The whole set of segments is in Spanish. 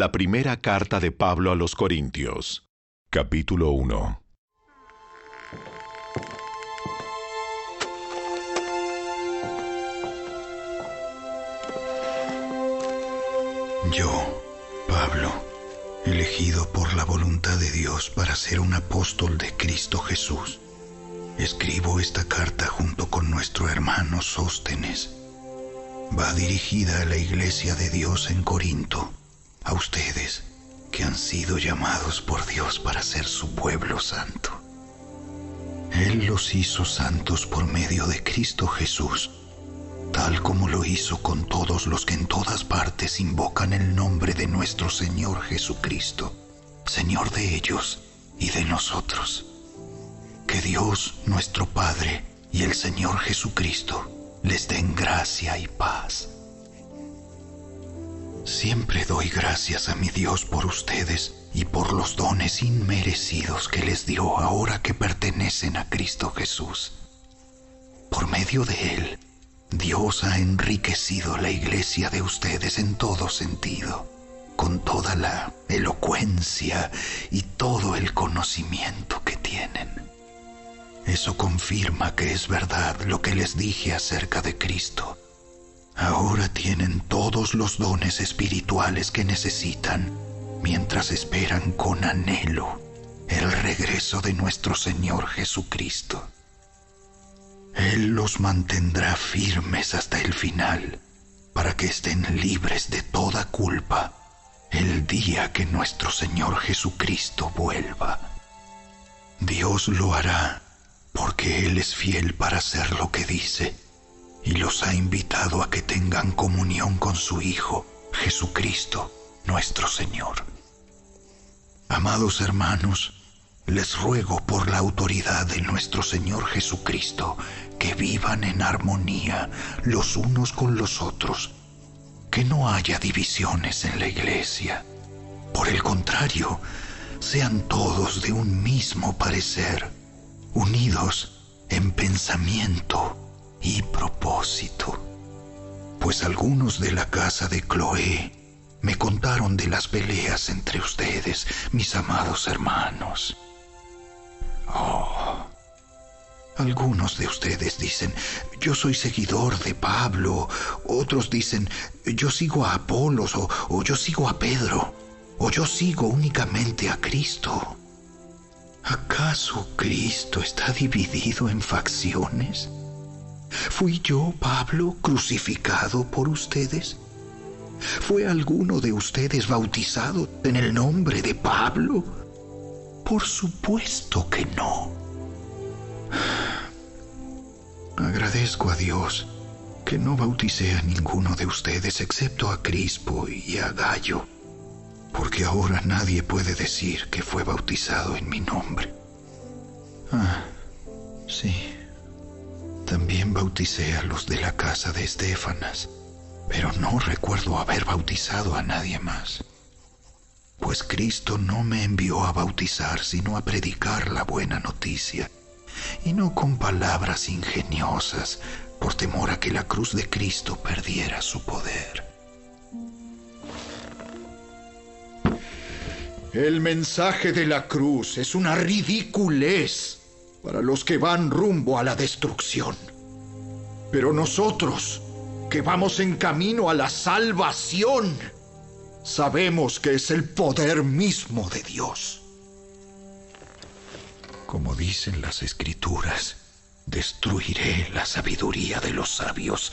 La primera carta de Pablo a los Corintios, capítulo 1. Yo, Pablo, elegido por la voluntad de Dios para ser un apóstol de Cristo Jesús, escribo esta carta junto con nuestro hermano Sóstenes. Va dirigida a la iglesia de Dios en Corinto, a ustedes que han sido llamados por Dios para ser su pueblo santo. Él los hizo santos por medio de Cristo Jesús, tal como lo hizo con todos los que en todas partes invocan el nombre de nuestro Señor Jesucristo, Señor de ellos y de nosotros. Que Dios, nuestro Padre, y el Señor Jesucristo les den gracia y paz. Siempre doy gracias a mi Dios por ustedes y por los dones inmerecidos que les dio ahora que pertenecen a Cristo Jesús. Por medio de Él, Dios ha enriquecido la iglesia de ustedes en todo sentido, con toda la elocuencia y todo el conocimiento que tienen. Eso confirma que es verdad lo que les dije acerca de Cristo. Ahora tienen todos los dones espirituales que necesitan mientras esperan con anhelo el regreso de nuestro Señor Jesucristo. Él los mantendrá firmes hasta el final para que estén libres de toda culpa el día que nuestro Señor Jesucristo vuelva. Dios lo hará porque Él es fiel para hacer lo que dice y los ha invitado a que tengan comunión con su Hijo, Jesucristo, nuestro Señor. Amados hermanos, les ruego por la autoridad de nuestro Señor Jesucristo que vivan en armonía los unos con los otros, que no haya divisiones en la iglesia. Por el contrario, sean todos de un mismo parecer, unidos en pensamiento y propósito. Pues algunos de la casa de Cloé me contaron de las peleas entre ustedes, mis amados hermanos. Algunos de ustedes dicen, yo soy seguidor de Pablo. Otros dicen, yo sigo a Apolos, o yo sigo a Pedro, o yo sigo únicamente a Cristo. ¿Acaso Cristo está dividido en facciones? ¿Fui yo, Pablo, crucificado por ustedes? ¿Fue alguno de ustedes bautizado en el nombre de Pablo? Por supuesto que no. Agradezco a Dios que no bauticé a ninguno de ustedes excepto a Crispo y a Gayo, porque ahora nadie puede decir que fue bautizado en mi nombre. Sí, también bauticé a los de la casa de Estéfanas, pero no recuerdo haber bautizado a nadie más. Pues Cristo no me envió a bautizar, sino a predicar la buena noticia, y no con palabras ingeniosas, por temor a que la cruz de Cristo perdiera su poder. El mensaje de la cruz es una ridiculez para los que van rumbo a la destrucción. Pero nosotros, que vamos en camino a la salvación, sabemos que es el poder mismo de Dios. Como dicen las Escrituras, destruiré la sabiduría de los sabios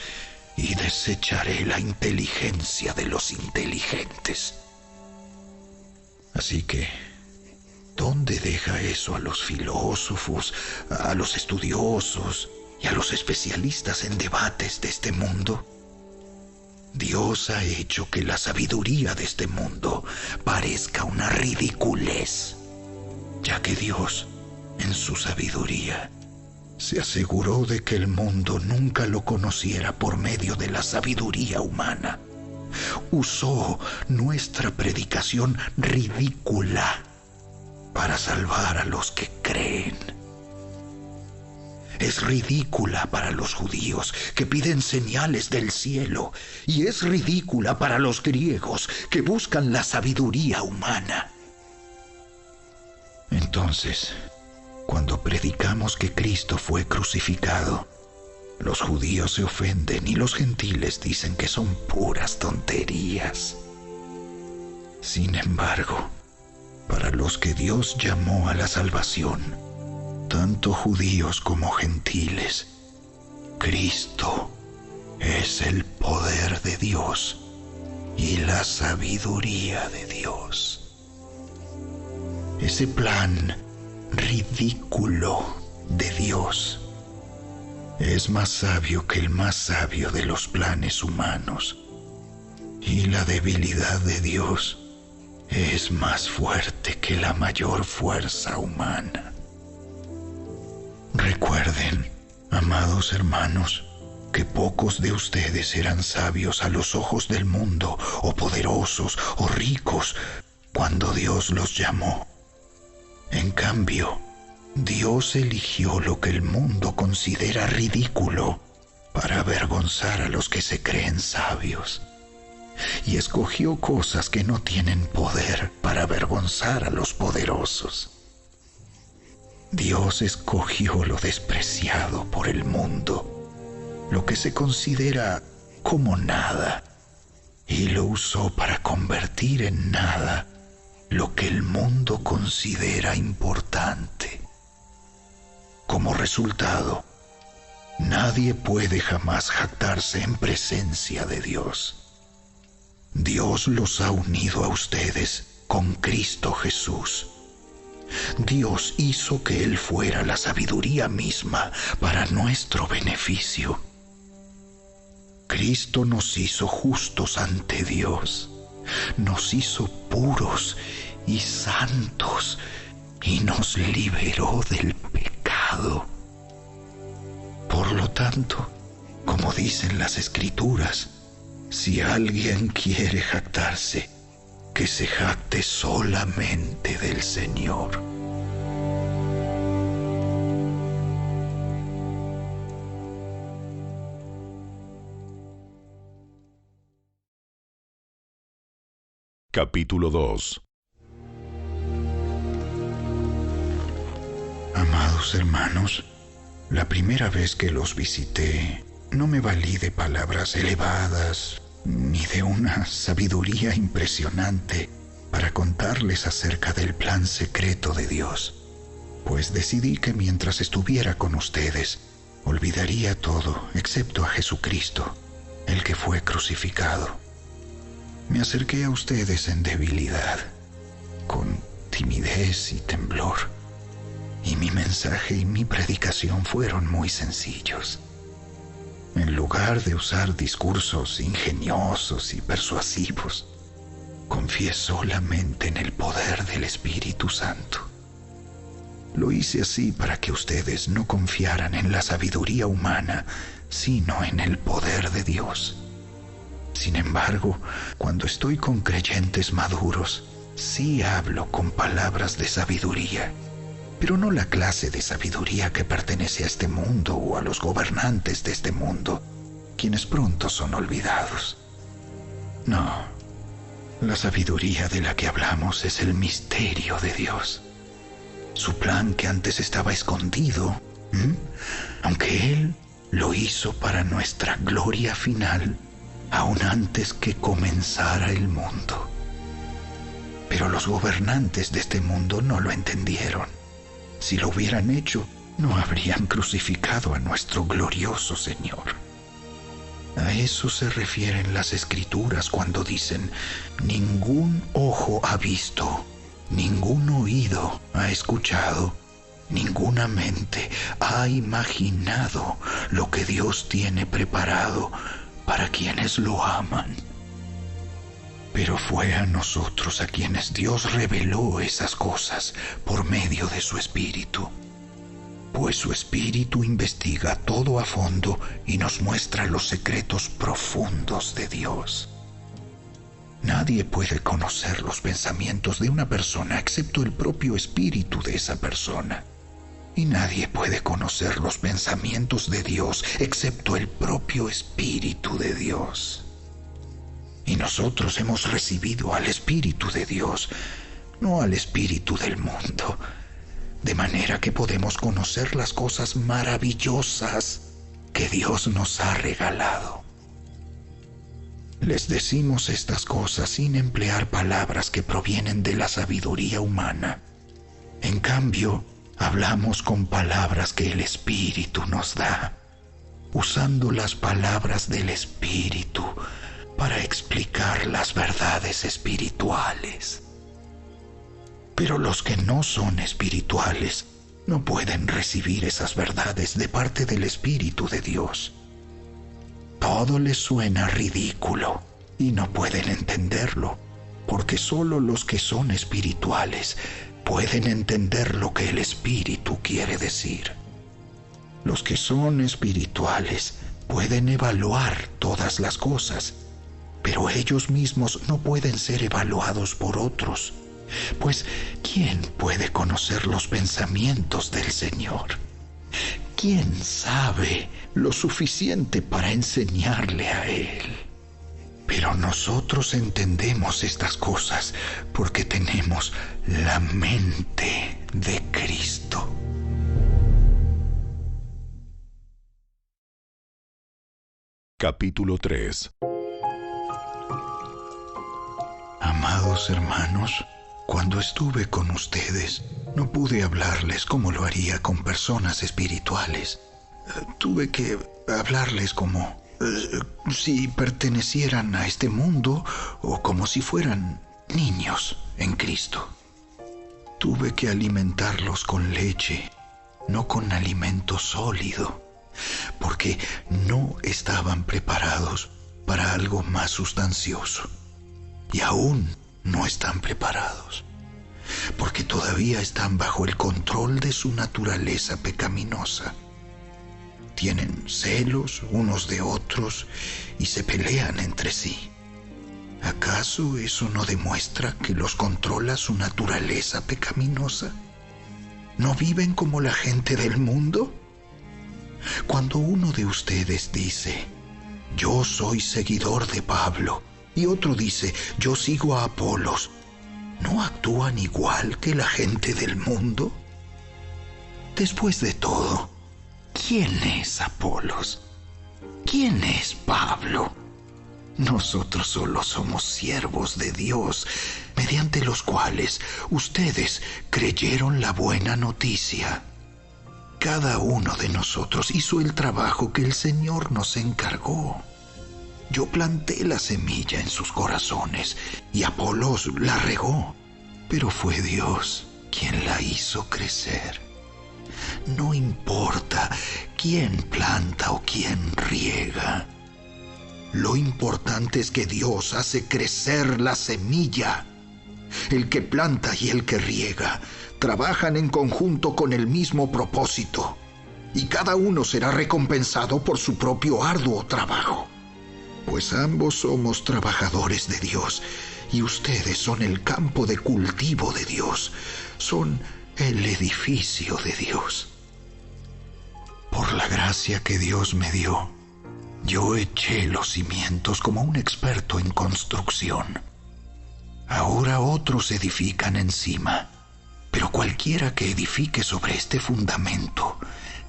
y desecharé la inteligencia de los inteligentes. Así que, ¿dónde deja eso a los filósofos, a los estudiosos y a los especialistas en debates de este mundo? Dios ha hecho que la sabiduría de este mundo parezca una ridiculez, ya que Dios, en su sabiduría, se aseguró de que el mundo nunca lo conociera por medio de la sabiduría humana. Usó nuestra predicación ridícula para salvar a los que creen. es ridícula para los judíos, que piden señales del cielo, y es ridícula para los griegos, que buscan la sabiduría humana. Entonces, cuando predicamos que Cristo fue crucificado, los judíos se ofenden y los gentiles dicen que son puras tonterías. Sin embargo, para los que Dios llamó a la salvación, tanto judíos como gentiles, Cristo es el poder de Dios y la sabiduría de Dios. Ese plan ridículo de Dios es más sabio que el más sabio de los planes humanos, y la debilidad de Dios es más fuerte que la mayor fuerza humana. Recuerden, amados hermanos, que pocos de ustedes eran sabios a los ojos del mundo, o poderosos, o ricos, cuando Dios los llamó. En cambio, Dios eligió lo que el mundo considera ridículo para avergonzar a los que se creen sabios, y escogió cosas que no tienen poder para avergonzar a los poderosos. Dios escogió lo despreciado por el mundo, lo que se considera como nada, y lo usó para convertir en nada lo que el mundo considera importante. Como resultado, nadie puede jamás jactarse en presencia de Dios. Dios los ha unido a ustedes con Cristo Jesús. Dios hizo que Él fuera la sabiduría misma para nuestro beneficio. Cristo nos hizo justos ante Dios, nos hizo puros y santos y nos liberó del pecado. Por lo tanto, como dicen las Escrituras, si alguien quiere jactarse, que se jacte solamente del Señor. Capítulo 2. Amados hermanos, la primera vez que los visité, no me valí de palabras elevadas ni de una sabiduría impresionante para contarles acerca del plan secreto de Dios, pues decidí que mientras estuviera con ustedes, olvidaría todo excepto a Jesucristo, el que fue crucificado. Me acerqué a ustedes en debilidad, con timidez y temblor, y mi mensaje y mi predicación fueron muy sencillos. En lugar de usar discursos ingeniosos y persuasivos, confié solamente en el poder del Espíritu Santo. Lo hice así para que ustedes no confiaran en la sabiduría humana, sino en el poder de Dios. Sin embargo, cuando estoy con creyentes maduros, sí hablo con palabras de sabiduría, pero no la clase de sabiduría que pertenece a este mundo o a los gobernantes de este mundo, quienes pronto son olvidados. No, la sabiduría de la que hablamos es el misterio de Dios. Su plan que antes estaba escondido, aunque Él lo hizo para nuestra gloria final, aún antes que comenzara el mundo. Pero los gobernantes de este mundo no lo entendieron. Si lo hubieran hecho, no habrían crucificado a nuestro glorioso Señor. A eso se refieren las Escrituras cuando dicen: ningún ojo ha visto, ningún oído ha escuchado, ninguna mente ha imaginado lo que Dios tiene preparado para quienes lo aman. Pero fue a nosotros a quienes Dios reveló esas cosas por medio de su Espíritu, pues su Espíritu investiga todo a fondo y nos muestra los secretos profundos de Dios. Nadie puede conocer los pensamientos de una persona excepto el propio Espíritu de esa persona, y nadie puede conocer los pensamientos de Dios excepto el propio Espíritu de Dios. Y nosotros hemos recibido al Espíritu de Dios, no al espíritu del mundo, de manera que podemos conocer las cosas maravillosas que Dios nos ha regalado. Les decimos estas cosas sin emplear palabras que provienen de la sabiduría humana. En cambio, hablamos con palabras que el Espíritu nos da, usando las palabras del Espíritu para explicar las verdades espirituales. Pero los que no son espirituales no pueden recibir esas verdades de parte del Espíritu de Dios. Todo les suena ridículo y no pueden entenderlo, porque solo los que son espirituales pueden entender lo que el Espíritu quiere decir. Los que son espirituales pueden evaluar todas las cosas, pero ellos mismos no pueden ser evaluados por otros. Pues, ¿quién puede conocer los pensamientos del Señor? ¿Quién sabe lo suficiente para enseñarle a Él? Pero nosotros entendemos estas cosas porque tenemos la mente de Cristo. Capítulo 3. Amados hermanos, cuando estuve con ustedes, no pude hablarles como lo haría con personas espirituales. Tuve que hablarles como si pertenecieran a este mundo o como si fueran niños en Cristo. Tuve que alimentarlos con leche, no con alimento sólido, porque no estaban preparados para algo más sustancioso. Y aún no están preparados, porque todavía están bajo el control de su naturaleza pecaminosa. Tienen celos unos de otros y se pelean entre sí. ¿Acaso eso no demuestra que los controla su naturaleza pecaminosa? ¿No viven como la gente del mundo? Cuando uno de ustedes dice, yo soy seguidor de Pablo, y otro dice, yo sigo a Apolos, ¿no actúan igual que la gente del mundo? Después de todo, ¿quién es Apolos? ¿Quién es Pablo? Nosotros solo somos siervos de Dios, mediante los cuales ustedes creyeron la buena noticia. Cada uno de nosotros hizo el trabajo que el Señor nos encargó. Yo planté la semilla en sus corazones y Apolos la regó, pero fue Dios quien la hizo crecer. No importa quién planta o quién riega. Lo importante es que Dios hace crecer la semilla. El que planta y el que riega trabajan en conjunto con el mismo propósito, y cada uno será recompensado por su propio arduo trabajo. Pues ambos somos trabajadores de Dios, y ustedes son el campo de cultivo de Dios, son el edificio de Dios. Por la gracia que Dios me dio, yo eché los cimientos como un experto en construcción. Ahora otros edifican encima, pero cualquiera que edifique sobre este fundamento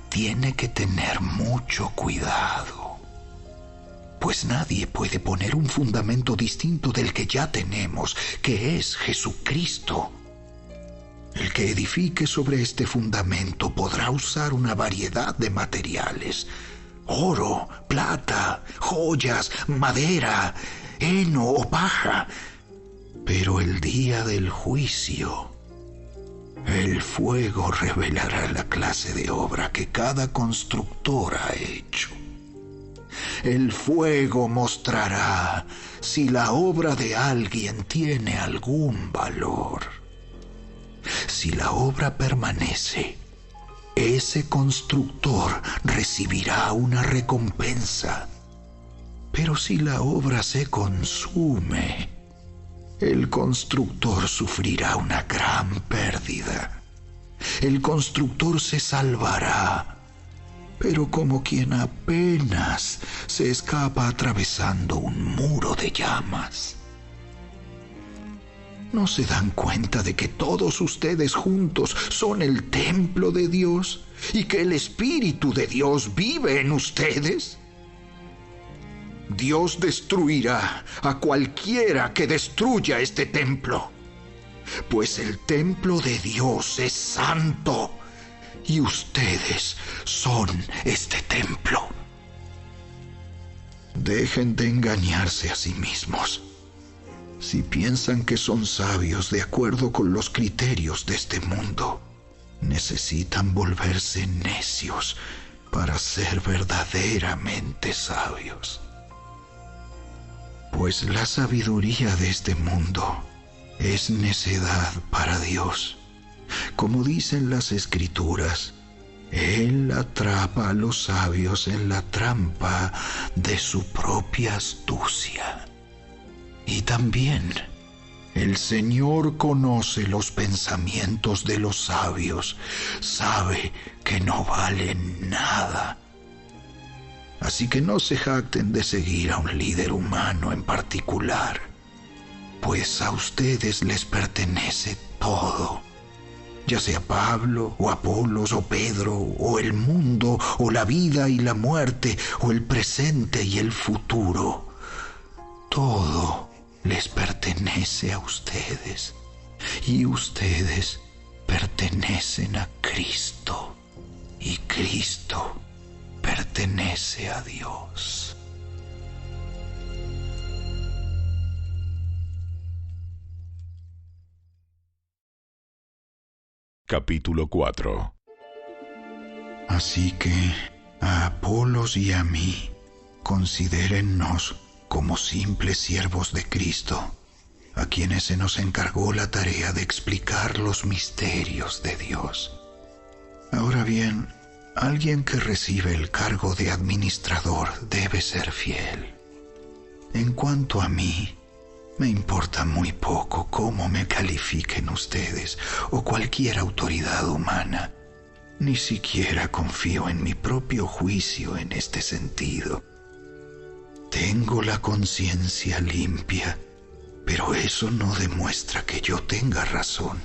tiene que tener mucho cuidado. Pues nadie puede poner un fundamento distinto del que ya tenemos, que es Jesucristo. El que edifique sobre este fundamento podrá usar una variedad de materiales: oro, plata, joyas, madera, heno o paja. Pero el día del juicio, el fuego revelará la clase de obra que cada constructor ha hecho. El fuego mostrará si la obra de alguien tiene algún valor. Si la obra permanece, ese constructor recibirá una recompensa. Pero si la obra se consume, el constructor sufrirá una gran pérdida. El constructor se salvará, pero como quien apenas se escapa atravesando un muro de llamas. ¿No se dan cuenta de que todos ustedes juntos son el templo de Dios y que el Espíritu de Dios vive en ustedes? Dios destruirá a cualquiera que destruya este templo, pues el templo de Dios es santo y ustedes son este templo. Dejen de engañarse a sí mismos. Si piensan que son sabios de acuerdo con los criterios de este mundo, necesitan volverse necios para ser verdaderamente sabios. Pues la sabiduría de este mundo es necedad para Dios. Como dicen las Escrituras, Él atrapa a los sabios en la trampa de su propia astucia. Y también el Señor conoce los pensamientos de los sabios, sabe que no valen nada. Así que no se jacten de seguir a un líder humano en particular, pues a ustedes les pertenece todo, ya sea Pablo, o Apolos, o Pedro, o el mundo, o la vida y la muerte, o el presente y el futuro. Todo les pertenece a ustedes, y ustedes pertenecen a Cristo, y Cristo pertenece a Dios. Capítulo 4. Así que a Apolos y a mí, considérennos como simples siervos de Cristo, a quienes se nos encargó la tarea de explicar los misterios de Dios. Ahora bien, alguien que recibe el cargo de administrador debe ser fiel. En cuanto a mí, me importa muy poco cómo me califiquen ustedes o cualquier autoridad humana. Ni siquiera confío en mi propio juicio en este sentido. Tengo la conciencia limpia, pero eso no demuestra que yo tenga razón.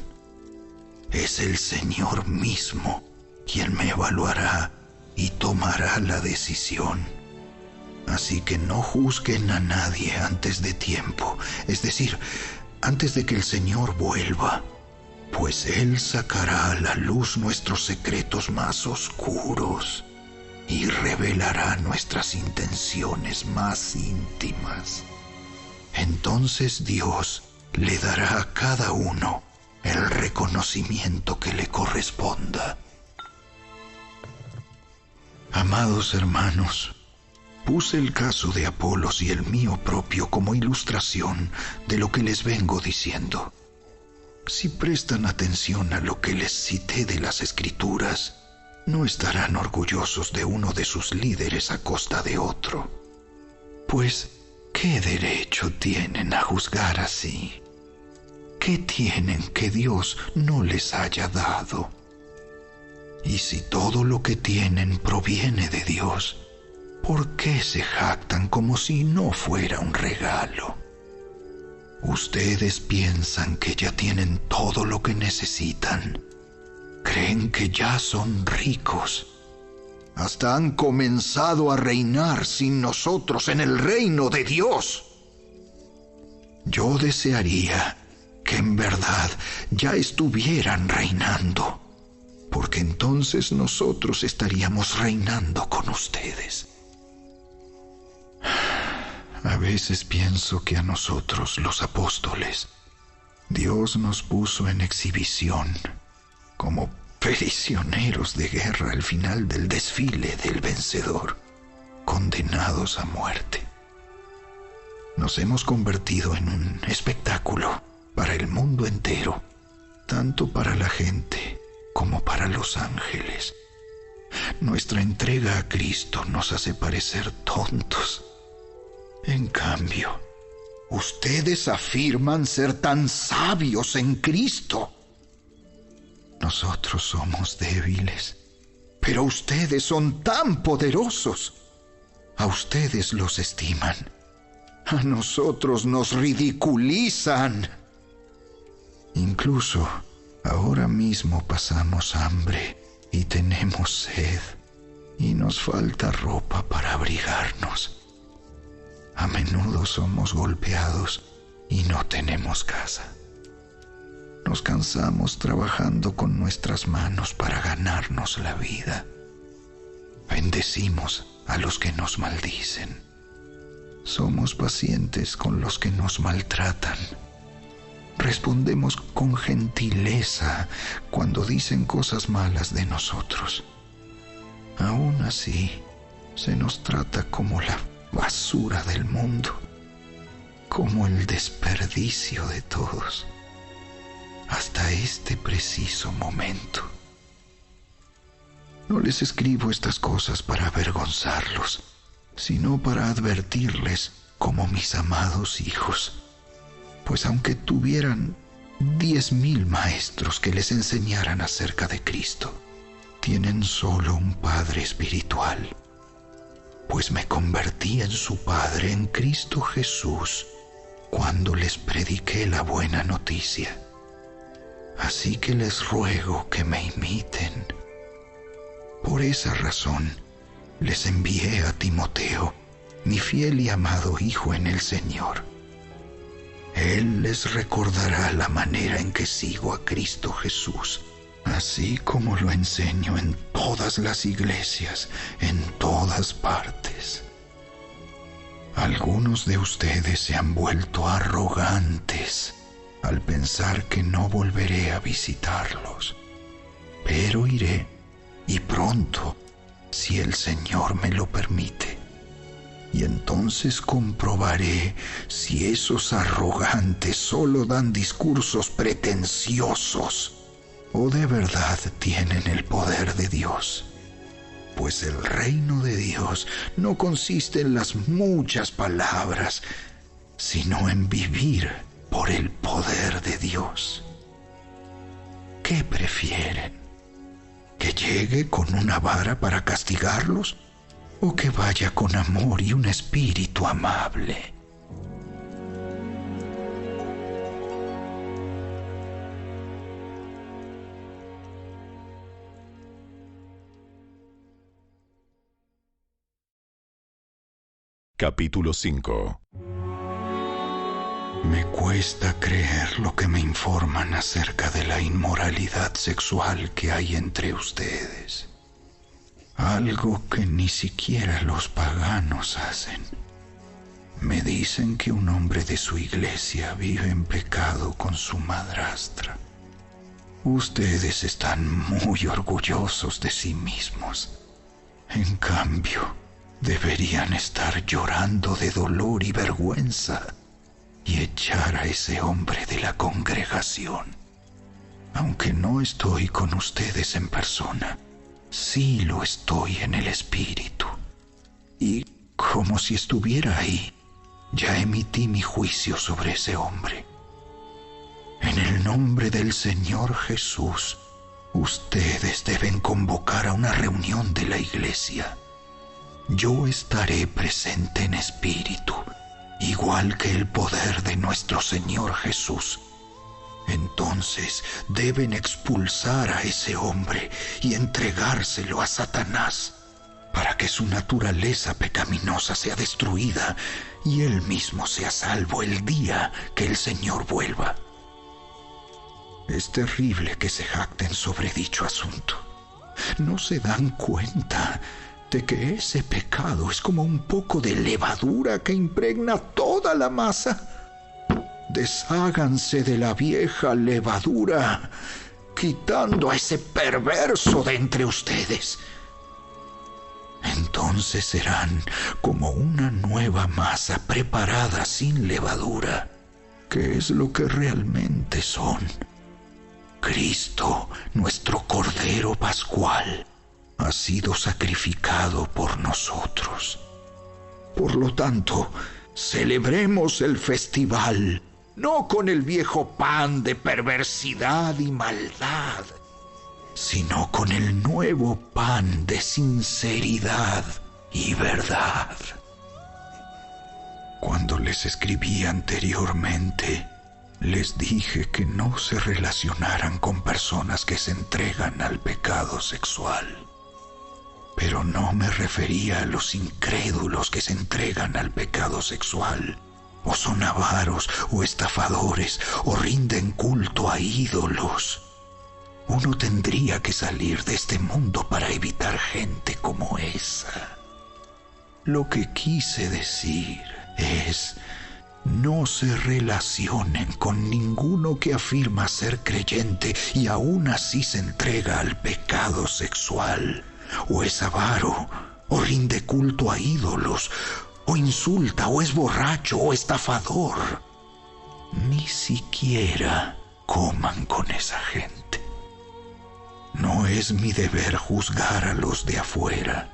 Es el Señor mismo quien me evaluará y tomará la decisión. Así que no juzguen a nadie antes de tiempo, es decir, antes de que el Señor vuelva, pues Él sacará a la luz nuestros secretos más oscuros y revelará nuestras intenciones más íntimas. Entonces Dios le dará a cada uno el reconocimiento que le corresponda. Amados hermanos, puse el caso de Apolos y el mío propio como ilustración de lo que les vengo diciendo. Si prestan atención a lo que les cité de las Escrituras, no estarán orgullosos de uno de sus líderes a costa de otro. Pues, ¿qué derecho tienen a juzgar así? ¿Qué tienen que Dios no les haya dado? Y si todo lo que tienen proviene de Dios, ¿por qué se jactan como si no fuera un regalo? Ustedes piensan que ya tienen todo lo que necesitan. Creen que ya son ricos. Hasta han comenzado a reinar sin nosotros en el reino de Dios. Yo desearía que en verdad ya estuvieran reinando, porque entonces nosotros estaríamos reinando con ustedes. A veces pienso que a nosotros, los apóstoles, Dios nos puso en exhibición como prisioneros de guerra al final del desfile del vencedor, condenados a muerte. Nos hemos convertido en un espectáculo para el mundo entero, tanto para la gente como para los ángeles. Nuestra entrega a Cristo nos hace parecer tontos. En cambio, ustedes afirman ser tan sabios en Cristo. Nosotros somos débiles, pero ustedes son tan poderosos. A ustedes los estiman. A nosotros nos ridiculizan. Incluso ahora mismo pasamos hambre y tenemos sed, y nos falta ropa para abrigarnos. A menudo somos golpeados y no tenemos casa. Nos cansamos trabajando con nuestras manos para ganarnos la vida. Bendecimos a los que nos maldicen. Somos pacientes con los que nos maltratan. Respondemos con gentileza cuando dicen cosas malas de nosotros. Aún así, se nos trata como la basura del mundo, como el desperdicio de todos, hasta este preciso momento. No les escribo estas cosas para avergonzarlos, sino para advertirles como mis amados hijos, pues aunque tuvieran 10,000 maestros que les enseñaran acerca de Cristo, tienen solo un Padre espiritual, pues me convertí en su Padre en Cristo Jesús cuando les prediqué la buena noticia. Así que les ruego que me imiten. Por esa razón, les envié a Timoteo, mi fiel y amado hijo en el Señor. Él les recordará la manera en que sigo a Cristo Jesús, así como lo enseño en todas las iglesias, en todas partes. Algunos de ustedes se han vuelto arrogantes al pensar que no volveré a visitarlos, pero iré, y pronto, si el Señor me lo permite. Y entonces comprobaré si esos arrogantes solo dan discursos pretenciosos o de verdad tienen el poder de Dios. Pues el reino de Dios no consiste en las muchas palabras, sino en vivir por el poder de Dios. ¿Qué prefieren? ¿Que llegue con una vara para castigarlos o que vaya con amor y un espíritu amable? Capítulo 5. Me cuesta creer lo que me informan acerca de la inmoralidad sexual que hay entre ustedes. Algo que ni siquiera los paganos hacen. Me dicen que un hombre de su iglesia vive en pecado con su madrastra. Ustedes están muy orgullosos de sí mismos. En cambio, deberían estar llorando de dolor y vergüenza y echar a ese hombre de la congregación. Aunque no estoy con ustedes en persona, sí lo estoy en el espíritu. Y como si estuviera ahí, ya emití mi juicio sobre ese hombre. En el nombre del Señor Jesús, ustedes deben convocar a una reunión de la iglesia. Yo estaré presente en espíritu, igual que el poder de nuestro Señor Jesús. Entonces deben expulsar a ese hombre y entregárselo a Satanás, para que su naturaleza pecaminosa sea destruida y él mismo sea salvo el día que el Señor vuelva. Es terrible que se jacten sobre dicho asunto. ¿No se dan cuenta de que ese pecado es como un poco de levadura que impregna toda la masa? Desháganse de la vieja levadura, quitando a ese perverso de entre ustedes. Entonces serán como una nueva masa preparada sin levadura, que es lo que realmente son. Cristo, nuestro Cordero Pascual, ha sido sacrificado por nosotros. Por lo tanto, celebremos el festival, no con el viejo pan de perversidad y maldad, sino con el nuevo pan de sinceridad y verdad. Cuando les escribí anteriormente, les dije que no se relacionaran con personas que se entregan al pecado sexual. Pero no me refería a los incrédulos que se entregan al pecado sexual, o son avaros o estafadores, o rinden culto a ídolos. Uno tendría que salir de este mundo para evitar gente como esa. Lo que quise decir es: no se relacionen con ninguno que afirma ser creyente y aún así se entrega al pecado sexual, o es avaro, o rinde culto a ídolos, o insulta, o es borracho, o estafador. Ni siquiera coman con esa gente. No es mi deber juzgar a los de afuera,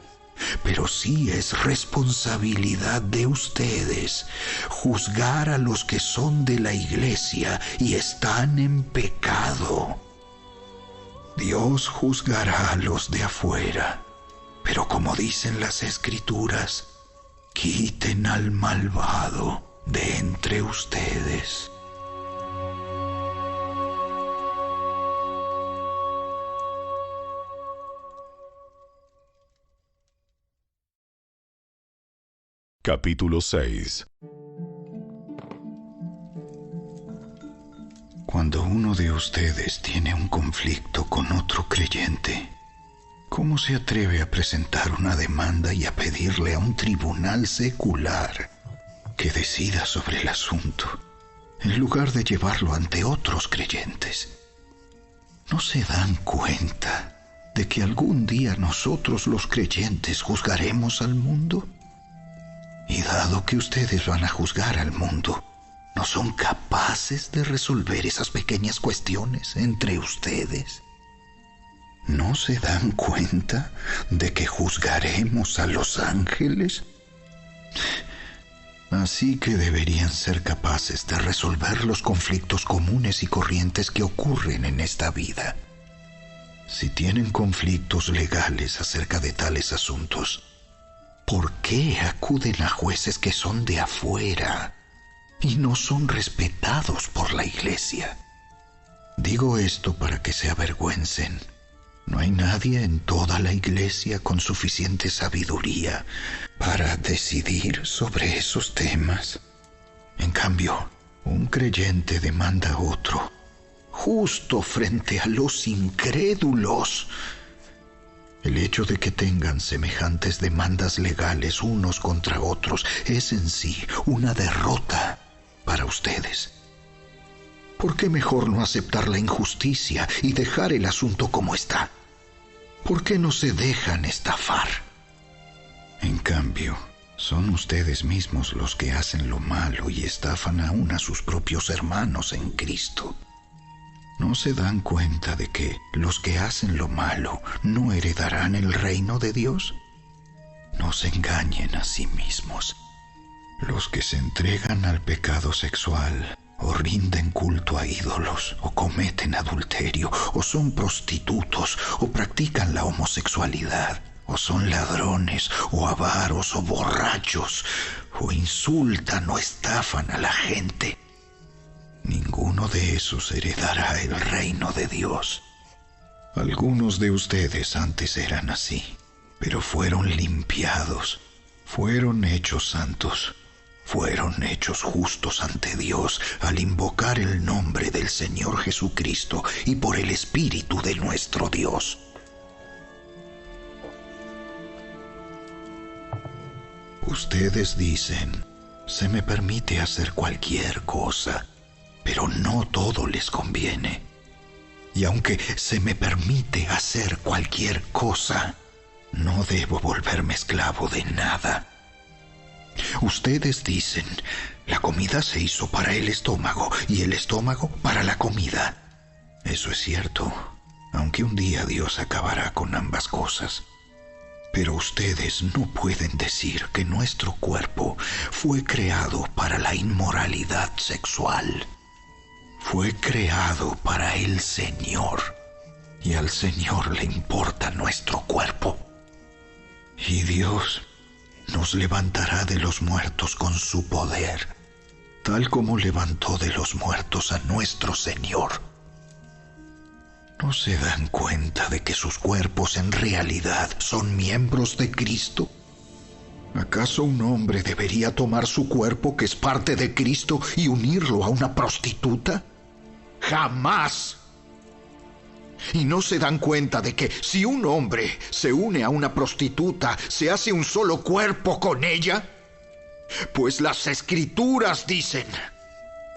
pero sí es responsabilidad de ustedes juzgar a los que son de la iglesia y están en pecado. Dios juzgará a los de afuera, pero como dicen las Escrituras, quiten al malvado de entre ustedes. Capítulo 6. Cuando uno de ustedes tiene un conflicto con otro creyente, ¿cómo se atreve a presentar una demanda y a pedirle a un tribunal secular que decida sobre el asunto, en lugar de llevarlo ante otros creyentes? ¿No se dan cuenta de que algún día nosotros los creyentes juzgaremos al mundo? Y dado que ustedes van a juzgar al mundo, ¿no son capaces de resolver esas pequeñas cuestiones entre ustedes? ¿No se dan cuenta de que juzgaremos a los ángeles? Así que deberían ser capaces de resolver los conflictos comunes y corrientes que ocurren en esta vida. Si tienen conflictos legales acerca de tales asuntos, ¿por qué acuden a jueces que son de afuera y no son respetados por la iglesia? Digo esto para que se avergüencen. No hay nadie en toda la iglesia con suficiente sabiduría para decidir sobre esos temas. En cambio, un creyente demanda a otro, justo frente a los incrédulos. El hecho de que tengan semejantes demandas legales unos contra otros es en sí una derrota para ustedes. ¿Por qué mejor no aceptar la injusticia y dejar el asunto como está? ¿Por qué no se dejan estafar? En cambio, son ustedes mismos los que hacen lo malo y estafan aún a sus propios hermanos en Cristo. ¿No se dan cuenta de que los que hacen lo malo no heredarán el reino de Dios? No se engañen a sí mismos. Los que se entregan al pecado sexual, o rinden culto a ídolos, o cometen adulterio, o son prostitutos, o practican la homosexualidad, o son ladrones, o avaros, o borrachos, o insultan o estafan a la gente, ninguno de esos heredará el reino de Dios. Algunos de ustedes antes eran así, pero fueron limpiados, fueron hechos santos, fueron hechos justos ante Dios al invocar el nombre del Señor Jesucristo y por el Espíritu de nuestro Dios. Ustedes dicen, se me permite hacer cualquier cosa, pero no todo les conviene. Y aunque se me permite hacer cualquier cosa, no debo volverme esclavo de nada. Ustedes dicen, la comida se hizo para el estómago y el estómago para la comida. Eso es cierto, aunque un día Dios acabará con ambas cosas. Pero ustedes no pueden decir que nuestro cuerpo fue creado para la inmoralidad sexual. Fue creado para el Señor. y al Señor le importa nuestro cuerpo. Y Dios nos levantará de los muertos con su poder, tal como levantó de los muertos a nuestro Señor. ¿No se dan cuenta de que sus cuerpos en realidad son miembros de Cristo? ¿Acaso un hombre debería tomar su cuerpo, que es parte de Cristo, y unirlo a una prostituta? ¡Jamás! ¿Y no se dan cuenta de que si un hombre se une a una prostituta, se hace un solo cuerpo con ella? Pues las Escrituras dicen: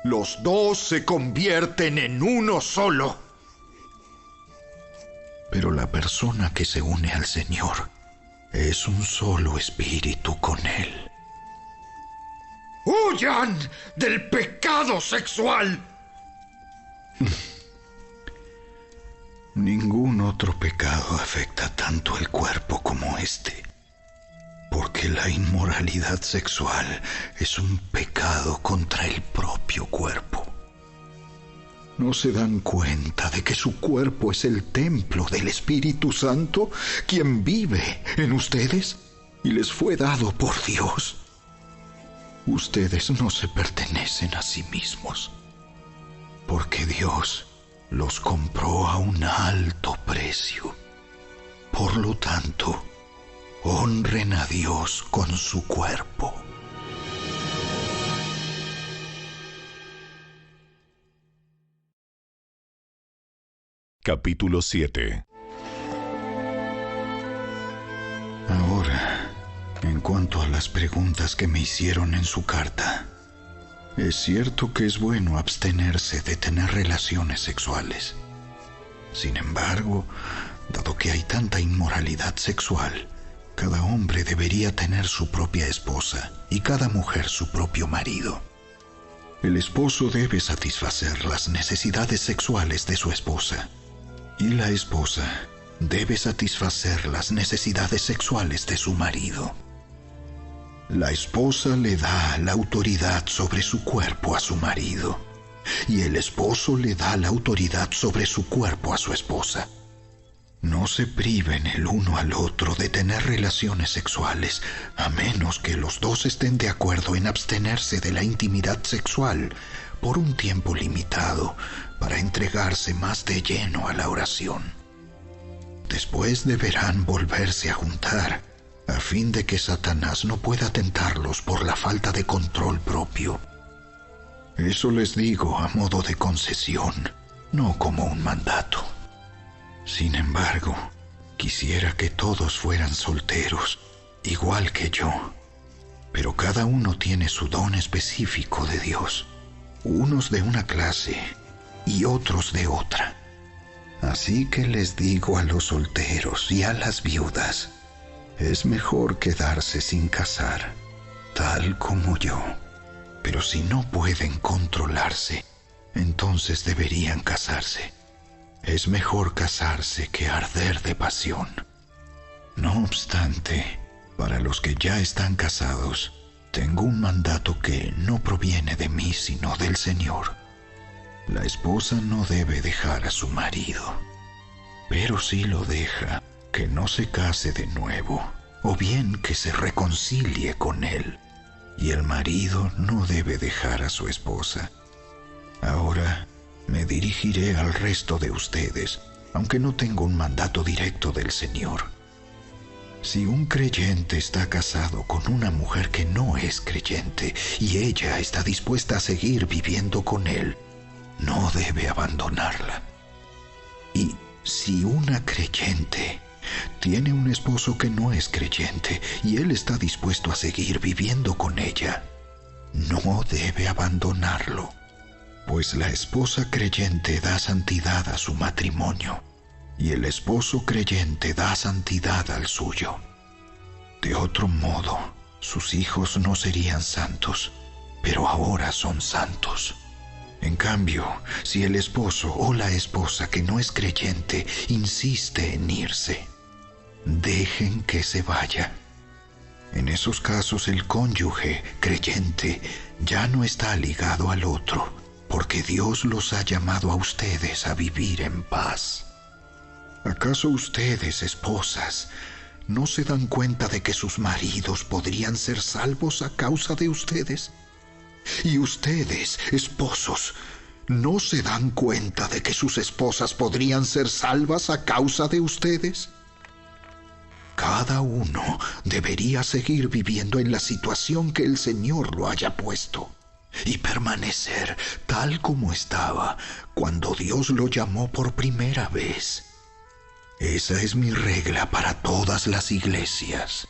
los dos se convierten en uno solo. Pero la persona que se une al Señor es un solo espíritu con Él. ¡Huyan del pecado sexual! Ningún otro pecado afecta tanto el cuerpo como este, porque la inmoralidad sexual es un pecado contra el propio cuerpo. ¿No se dan cuenta de que su cuerpo es el templo del Espíritu Santo, quien vive en ustedes y les fue dado por Dios? Ustedes no se pertenecen a sí mismos, porque Dios los compró a un alto precio. Por lo tanto, honren a Dios con su cuerpo. Capítulo 7. Ahora, en cuanto a las preguntas que me hicieron en su carta, es cierto que es bueno abstenerse de tener relaciones sexuales. Sin embargo, dado que hay tanta inmoralidad sexual, cada hombre debería tener su propia esposa y cada mujer su propio marido. El esposo debe satisfacer las necesidades sexuales de su esposa, y la esposa debe satisfacer las necesidades sexuales de su marido. La esposa le da la autoridad sobre su cuerpo a su marido, y el esposo le da la autoridad sobre su cuerpo a su esposa. No se priven el uno al otro de tener relaciones sexuales, a menos que los dos estén de acuerdo en abstenerse de la intimidad sexual por un tiempo limitado, para entregarse más de lleno a la oración. Después deberán volverse a juntar, a fin de que Satanás no pueda tentarlos por la falta de control propio. Eso les digo a modo de concesión, no como un mandato. Sin embargo, quisiera que todos fueran solteros, igual que yo. Pero cada uno tiene su don específico de Dios, unos de una clase y otros de otra. Así que les digo a los solteros y a las viudas: es mejor quedarse sin casar, tal como yo. Pero si no pueden controlarse, entonces deberían casarse. Es mejor casarse que arder de pasión. No obstante, para los que ya están casados, tengo un mandato que no proviene de mí, sino del Señor. La esposa no debe dejar a su marido, pero si lo deja, que no se case de nuevo, o bien que se reconcilie con él. Y el marido no debe dejar a su esposa. Ahora me dirigiré al resto de ustedes, aunque no tengo un mandato directo del Señor. Si un creyente está casado con una mujer que no es creyente y ella está dispuesta a seguir viviendo con él, no debe abandonarla. Y si una creyente tiene un esposo que no es creyente y él está dispuesto a seguir viviendo con ella, no debe abandonarlo, pues la esposa creyente da santidad a su matrimonio y el esposo creyente da santidad al suyo. De otro modo, sus hijos no serían santos, pero ahora son santos. En cambio, si el esposo o la esposa que no es creyente insiste en irse, dejen que se vaya. En esos casos el cónyuge creyente ya no está ligado al otro, porque Dios los ha llamado a ustedes a vivir en paz. ¿Acaso ustedes, esposas, no se dan cuenta de que sus maridos podrían ser salvos a causa de ustedes? Y ustedes, esposos, ¿no se dan cuenta de que sus esposas podrían ser salvas a causa de ustedes? Cada uno debería seguir viviendo en la situación que el Señor lo haya puesto y permanecer tal como estaba cuando Dios lo llamó por primera vez. Esa es mi regla para todas las iglesias.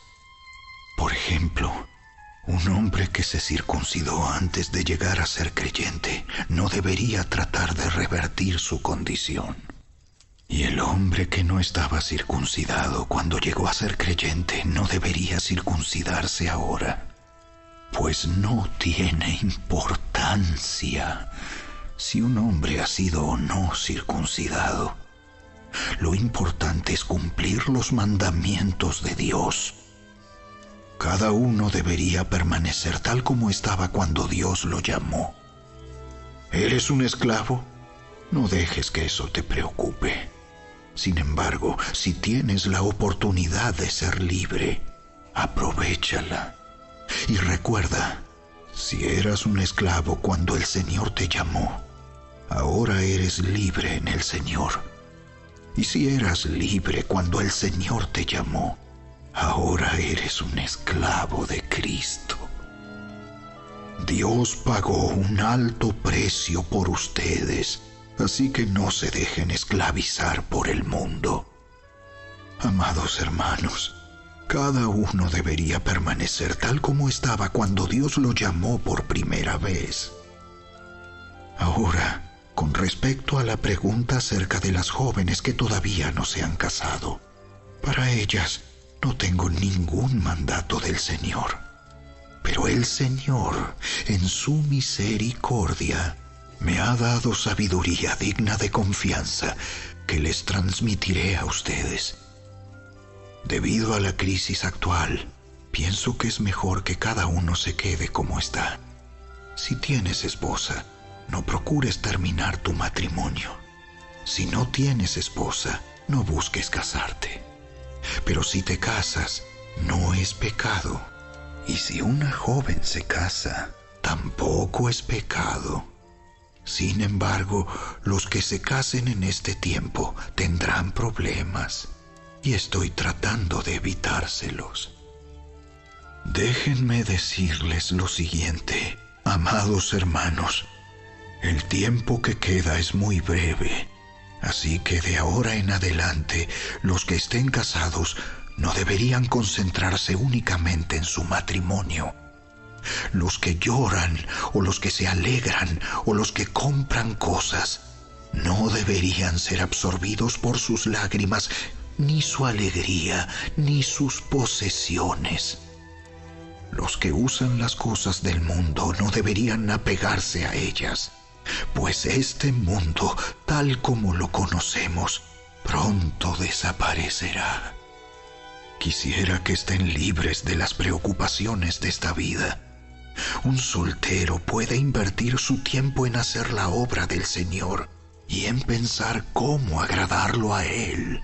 Por ejemplo, un hombre que se circuncidó antes de llegar a ser creyente no debería tratar de revertir su condición. Y el hombre que no estaba circuncidado cuando llegó a ser creyente no debería circuncidarse ahora, pues no tiene importancia si un hombre ha sido o no circuncidado. Lo importante es cumplir los mandamientos de Dios. Cada uno debería permanecer tal como estaba cuando Dios lo llamó. ¿Eres un esclavo? No dejes que eso te preocupe. Sin embargo, si tienes la oportunidad de ser libre, aprovéchala. Y recuerda, si eras un esclavo cuando el Señor te llamó, ahora eres libre en el Señor. Y si eras libre cuando el Señor te llamó, ahora eres un esclavo de Cristo. Dios pagó un alto precio por ustedes, así que no se dejen esclavizar por el mundo. Amados hermanos, cada uno debería permanecer tal como estaba cuando Dios lo llamó por primera vez. Ahora, con respecto a la pregunta acerca de las jóvenes que todavía no se han casado, para ellas no tengo ningún mandato del Señor. Pero el Señor, en su misericordia, me ha dado sabiduría digna de confianza que les transmitiré a ustedes. Debido a la crisis actual, pienso que es mejor que cada uno se quede como está. Si tienes esposa, no procures terminar tu matrimonio. Si no tienes esposa, no busques casarte. Pero si te casas, no es pecado. Y si una joven se casa, tampoco es pecado. Sin embargo, los que se casen en este tiempo tendrán problemas, y estoy tratando de evitárselos. Déjenme decirles lo siguiente, amados hermanos. El tiempo que queda es muy breve, así que de ahora en adelante, los que estén casados no deberían concentrarse únicamente en su matrimonio. Los que lloran, o los que se alegran, o los que compran cosas, no deberían ser absorbidos por sus lágrimas, ni su alegría, ni sus posesiones. Los que usan las cosas del mundo no deberían apegarse a ellas, pues este mundo, tal como lo conocemos, pronto desaparecerá. Quisiera que estén libres de las preocupaciones de esta vida. Un soltero puede invertir su tiempo en hacer la obra del Señor y en pensar cómo agradarlo a Él.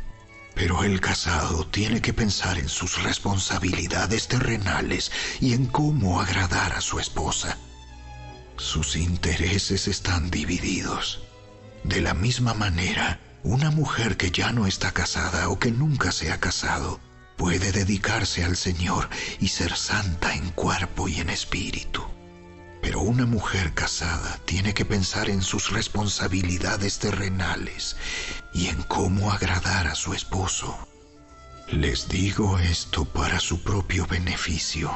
Pero el casado tiene que pensar en sus responsabilidades terrenales y en cómo agradar a su esposa. Sus intereses están divididos. De la misma manera, una mujer que ya no está casada o que nunca se ha casado puede dedicarse al Señor y ser santa en cuerpo y en espíritu. Pero una mujer casada tiene que pensar en sus responsabilidades terrenales y en cómo agradar a su esposo. Les digo esto para su propio beneficio,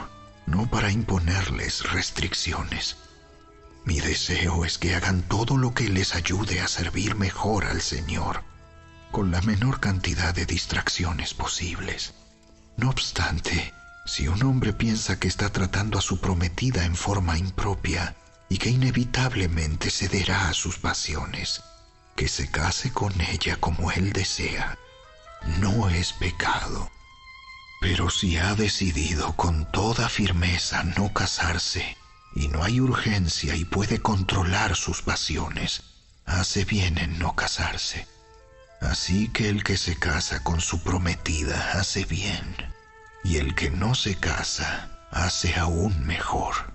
no para imponerles restricciones. Mi deseo es que hagan todo lo que les ayude a servir mejor al Señor, con la menor cantidad de distracciones posibles. No obstante, si un hombre piensa que está tratando a su prometida en forma impropia y que inevitablemente cederá a sus pasiones, que se case con ella como él desea. No es pecado. Pero si ha decidido con toda firmeza no casarse, y no hay urgencia y puede controlar sus pasiones, hace bien en no casarse. Así que el que se casa con su prometida hace bien, y el que no se casa hace aún mejor.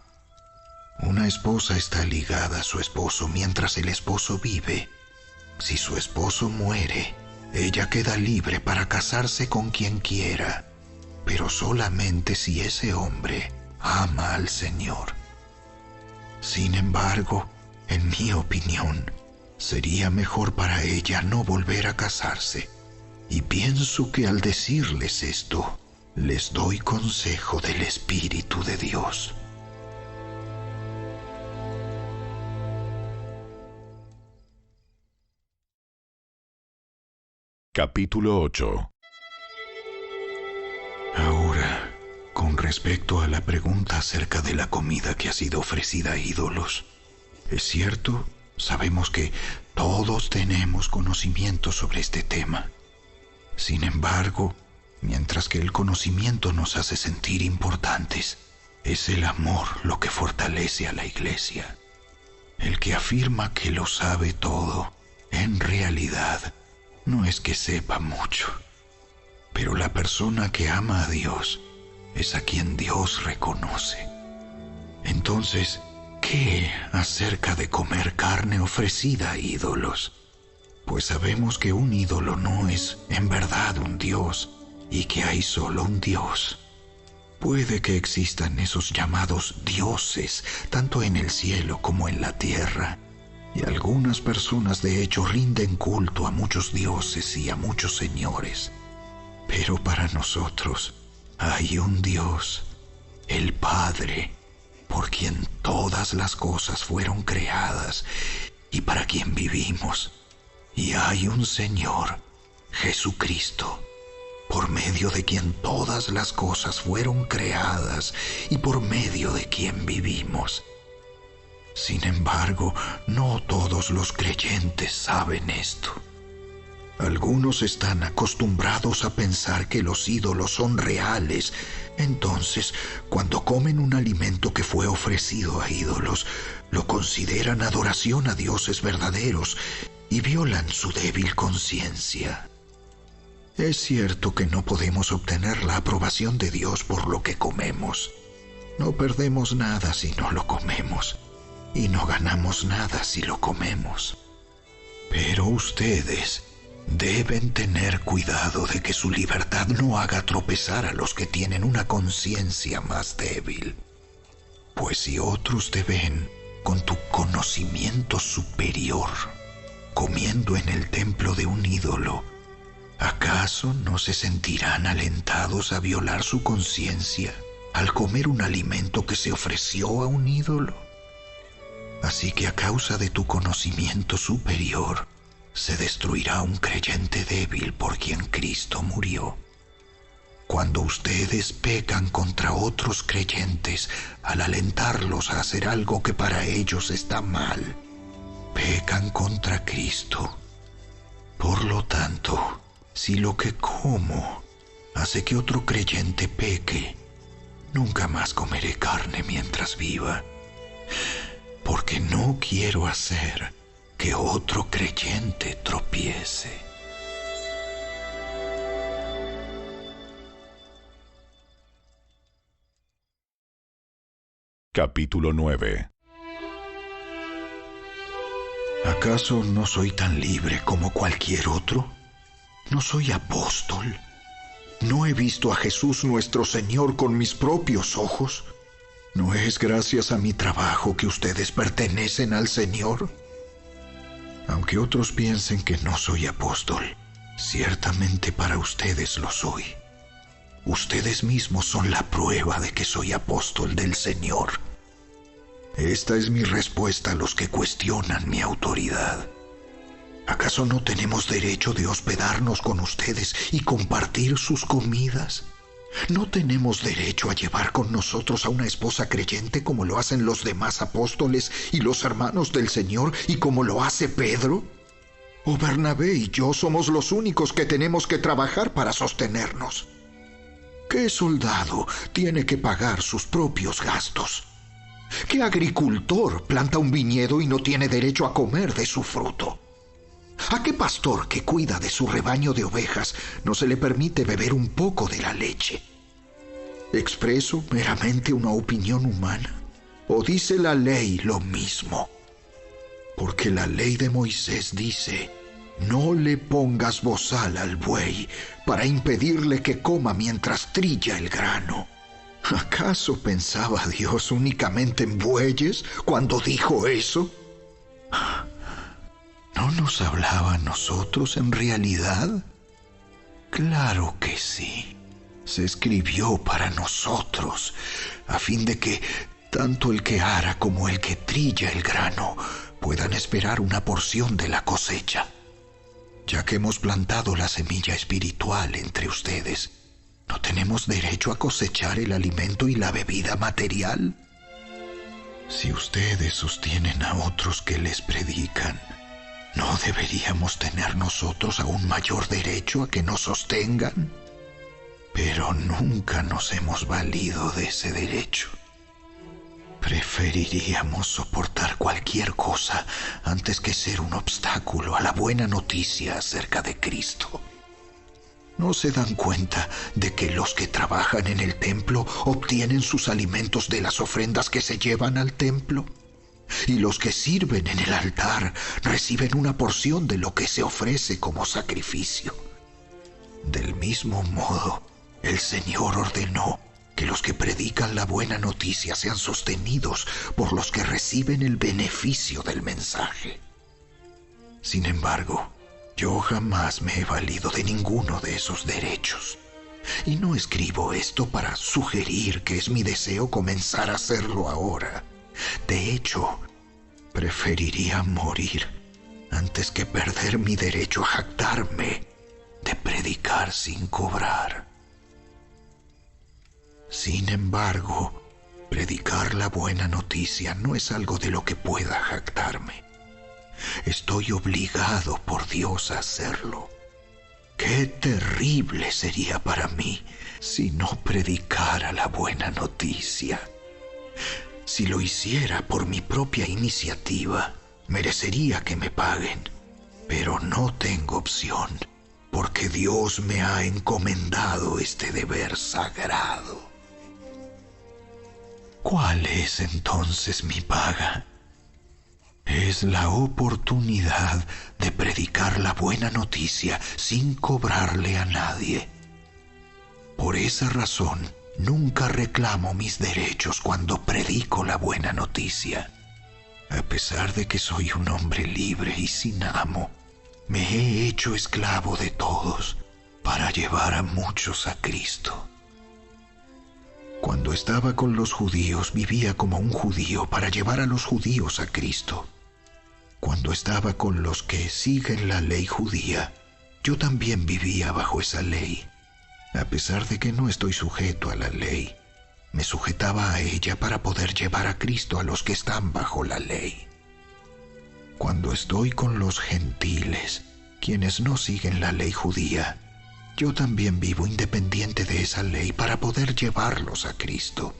Una esposa está ligada a su esposo mientras el esposo vive. Si su esposo muere, ella queda libre para casarse con quien quiera, pero solamente si ese hombre ama al Señor. Sin embargo, en mi opinión, sería mejor para ella no volver a casarse, y pienso que al decirles esto, les doy consejo del Espíritu de Dios. Capítulo 8. Ahora, con respecto a la pregunta acerca de la comida que ha sido ofrecida a ídolos, es cierto, sabemos que todos tenemos conocimiento sobre este tema. Sin embargo, mientras que el conocimiento nos hace sentir importantes, es el amor lo que fortalece a la iglesia. El que afirma que lo sabe todo, en realidad, no es que sepa mucho. Pero la persona que ama a Dios es a quien Dios reconoce. Entonces, ¿qué acerca de comer carne ofrecida a ídolos? Pues sabemos que un ídolo no es en verdad un Dios y que hay solo un Dios. Puede que existan esos llamados dioses, tanto en el cielo como en la tierra, y algunas personas de hecho rinden culto a muchos dioses y a muchos señores. Pero para nosotros hay un Dios, el Padre, por quien todas las cosas fueron creadas y para quien vivimos. Y hay un Señor, Jesucristo, por medio de quien todas las cosas fueron creadas y por medio de quien vivimos. Sin embargo, no todos los creyentes saben esto. Algunos están acostumbrados a pensar que los ídolos son reales. Entonces, cuando comen un alimento que fue ofrecido a ídolos, lo consideran adoración a dioses verdaderos y violan su débil conciencia. Es cierto que no podemos obtener la aprobación de Dios por lo que comemos. No perdemos nada si no lo comemos, y no ganamos nada si lo comemos. Pero ustedes deben tener cuidado de que su libertad no haga tropezar a los que tienen una conciencia más débil. Pues si otros te ven con tu conocimiento superior comiendo en el templo de un ídolo, ¿acaso no se sentirán alentados a violar su conciencia al comer un alimento que se ofreció a un ídolo? Así que a causa de tu conocimiento superior, se destruirá un creyente débil por quien Cristo murió. Cuando ustedes pecan contra otros creyentes al alentarlos a hacer algo que para ellos está mal, pecan contra Cristo. Por lo tanto, si lo que como hace que otro creyente peque, nunca más comeré carne mientras viva, porque no quiero hacer que otro creyente tropiece. Capítulo 9. ¿Acaso no soy tan libre como cualquier otro? ¿No soy apóstol? ¿No he visto a Jesús nuestro Señor con mis propios ojos? ¿No es gracias a mi trabajo que ustedes pertenecen al Señor? Aunque otros piensen que no soy apóstol, ciertamente para ustedes lo soy. Ustedes mismos son la prueba de que soy apóstol del Señor. Esta es mi respuesta a los que cuestionan mi autoridad. ¿Acaso no tenemos derecho de hospedarnos con ustedes y compartir sus comidas? ¿No tenemos derecho a llevar con nosotros a una esposa creyente como lo hacen los demás apóstoles y los hermanos del Señor y como lo hace Pedro? ¿O Bernabé y yo somos los únicos que tenemos que trabajar para sostenernos? ¿Qué soldado tiene que pagar sus propios gastos? ¿Qué agricultor planta un viñedo y no tiene derecho a comer de su fruto? ¿A qué pastor que cuida de su rebaño de ovejas no se le permite beber un poco de la leche? ¿Expreso meramente una opinión humana? ¿O dice la ley lo mismo? Porque la ley de Moisés dice: no le pongas bozal al buey para impedirle que coma mientras trilla el grano. ¿Acaso pensaba Dios únicamente en bueyes cuando dijo eso? ¿No nos hablaba a nosotros en realidad? Claro que sí. Se escribió para nosotros, a fin de que tanto el que ara como el que trilla el grano puedan esperar una porción de la cosecha. Ya que hemos plantado la semilla espiritual entre ustedes, ¿no tenemos derecho a cosechar el alimento y la bebida material? Si ustedes sostienen a otros que les predican, ¿no deberíamos tener nosotros aún mayor derecho a que nos sostengan? Pero nunca nos hemos valido de ese derecho. Preferiríamos soportar cualquier cosa antes que ser un obstáculo a la buena noticia acerca de Cristo. ¿No se dan cuenta de que los que trabajan en el templo obtienen sus alimentos de las ofrendas que se llevan al templo? Y los que sirven en el altar reciben una porción de lo que se ofrece como sacrificio. Del mismo modo, el Señor ordenó que los que predican la buena noticia sean sostenidos por los que reciben el beneficio del mensaje. Sin embargo, yo jamás me he valido de ninguno de esos derechos. Y no escribo esto para sugerir que es mi deseo comenzar a hacerlo ahora. De hecho, preferiría morir antes que perder mi derecho a jactarme de predicar sin cobrar. Sin embargo, predicar la buena noticia no es algo de lo que pueda jactarme. Estoy obligado por Dios a hacerlo. Qué terrible sería para mí si no predicara la buena noticia. Si lo hiciera por mi propia iniciativa, merecería que me paguen, pero no tengo opción, porque Dios me ha encomendado este deber sagrado. ¿Cuál es entonces mi paga? Es la oportunidad de predicar la buena noticia sin cobrarle a nadie. Por esa razón, nunca reclamo mis derechos cuando predico la buena noticia. A pesar de que soy un hombre libre y sin amo, me he hecho esclavo de todos para llevar a muchos a Cristo. Cuando estaba con los judíos, vivía como un judío para llevar a los judíos a Cristo. Cuando estaba con los que siguen la ley judía, yo también vivía bajo esa ley. A pesar de que no estoy sujeto a la ley, me sujetaba a ella para poder llevar a Cristo a los que están bajo la ley. Cuando estoy con los gentiles, quienes no siguen la ley judía, yo también vivo independiente de esa ley para poder llevarlos a Cristo.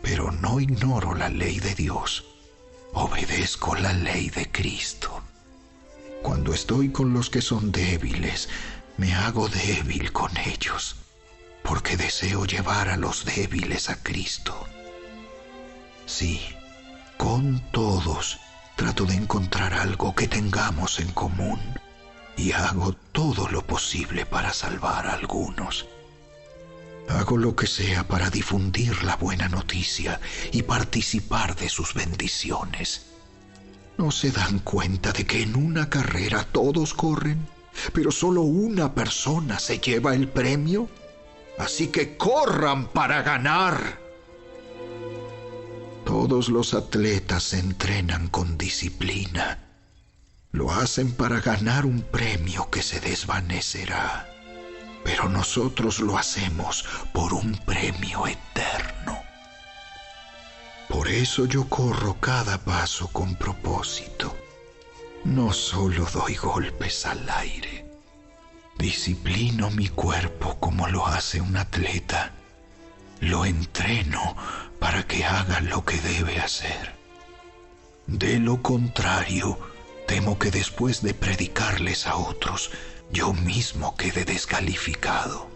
Pero no ignoro la ley de Dios. Obedezco la ley de Cristo. Cuando estoy con los que son débiles, me hago débil con ellos, porque deseo llevar a los débiles a Cristo. Sí, con todos trato de encontrar algo que tengamos en común, y hago todo lo posible para salvar a algunos. Hago lo que sea para difundir la buena noticia y participar de sus bendiciones. ¿No se dan cuenta de que en una carrera todos corren, pero solo una persona se lleva el premio? Así que corran para ganar. Todos los atletas se entrenan con disciplina. Lo hacen para ganar un premio que se desvanecerá. Pero nosotros lo hacemos por un premio eterno. Por eso yo corro cada paso con propósito. No solo doy golpes al aire. Disciplino mi cuerpo como lo hace un atleta. Lo entreno para que haga lo que debe hacer. De lo contrario, Temo que después de predicarles a otros, yo mismo quede descalificado.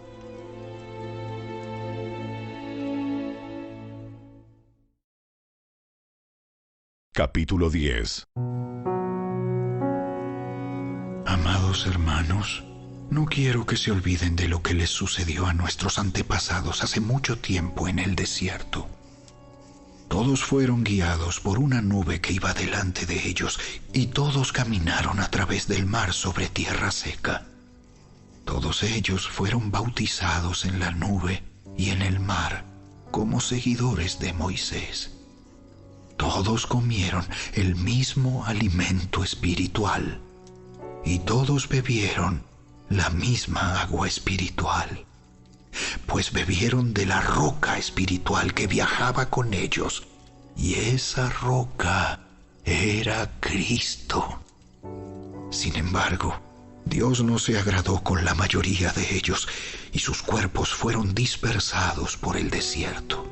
Capítulo 10. Amados hermanos, no quiero que se olviden de lo que les sucedió a nuestros antepasados hace mucho tiempo en el desierto. Todos fueron guiados por una nube que iba delante de ellos, y todos caminaron a través del mar sobre tierra seca. Todos ellos fueron bautizados en la nube y en el mar como seguidores de Moisés. Todos comieron el mismo alimento espiritual y todos bebieron la misma agua espiritual, pues bebieron de la roca espiritual que viajaba con ellos, y esa roca era Cristo. Sin embargo, Dios no se agradó con la mayoría de ellos, y sus cuerpos fueron dispersados por el desierto.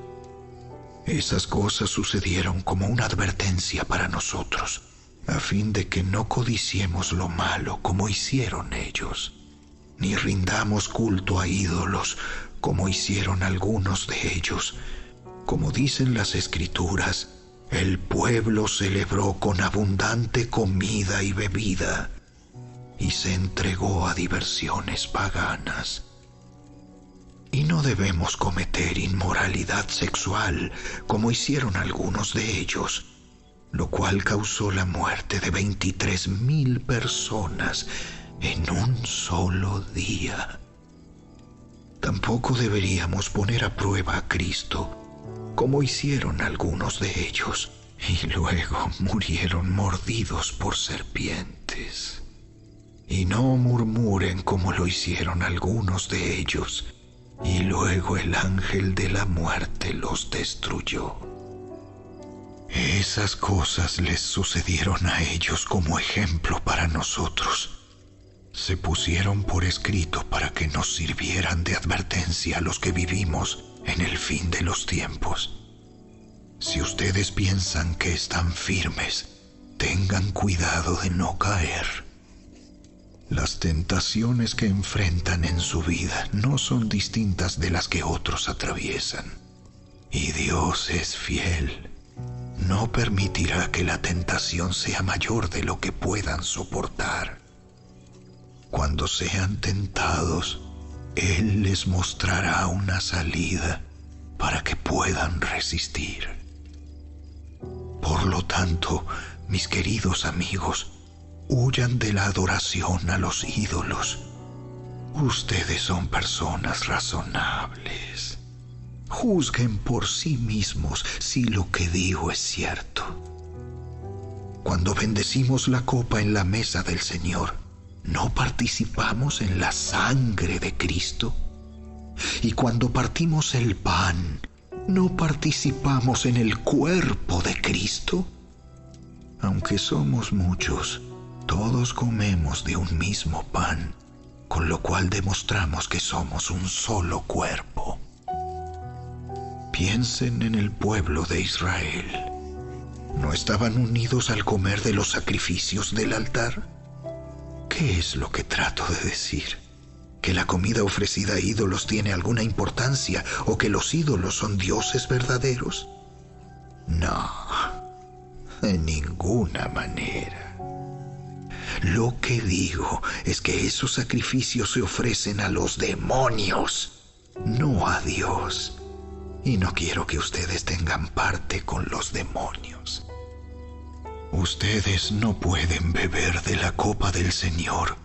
Esas cosas sucedieron como una advertencia para nosotros, a fin de que no codiciemos lo malo como hicieron ellos, ni rindamos culto a ídolos como hicieron algunos de ellos. Como dicen las Escrituras, el pueblo celebró con abundante comida y bebida, y se entregó a diversiones paganas. Y no debemos cometer inmoralidad sexual, como hicieron algunos de ellos, lo cual causó la muerte de 23,000 personas en un solo día. Tampoco deberíamos poner a prueba a Cristo, como hicieron algunos de ellos, y luego murieron mordidos por serpientes. Y no murmuren como lo hicieron algunos de ellos, y luego el ángel de la muerte los destruyó. Esas cosas les sucedieron a ellos como ejemplo para nosotros. Se pusieron por escrito para que nos sirvieran de advertencia a los que vivimos en el fin de los tiempos. Si ustedes piensan que están firmes, tengan cuidado de no caer. Las tentaciones que enfrentan en su vida no son distintas de las que otros atraviesan. Y Dios es fiel. No permitirá que la tentación sea mayor de lo que puedan soportar. Cuando sean tentados, Él les mostrará una salida para que puedan resistir. Por lo tanto, mis queridos amigos, huyan de la adoración a los ídolos. Ustedes son personas razonables. Juzguen por sí mismos si lo que digo es cierto. Cuando bendecimos la copa en la mesa del Señor, ¿no participamos en la sangre de Cristo? Y cuando partimos el pan, ¿no participamos en el cuerpo de Cristo? Aunque somos muchos, todos comemos de un mismo pan, con lo cual demostramos que somos un solo cuerpo. Piensen en el pueblo de Israel. ¿No estaban unidos al comer de los sacrificios del altar? ¿Qué es lo que trato de decir? ¿Que la comida ofrecida a ídolos tiene alguna importancia o que los ídolos son dioses verdaderos? No, de ninguna manera. Lo que digo es que esos sacrificios se ofrecen a los demonios, no a Dios. Y no quiero que ustedes tengan parte con los demonios. Ustedes no pueden beber de la copa del Señor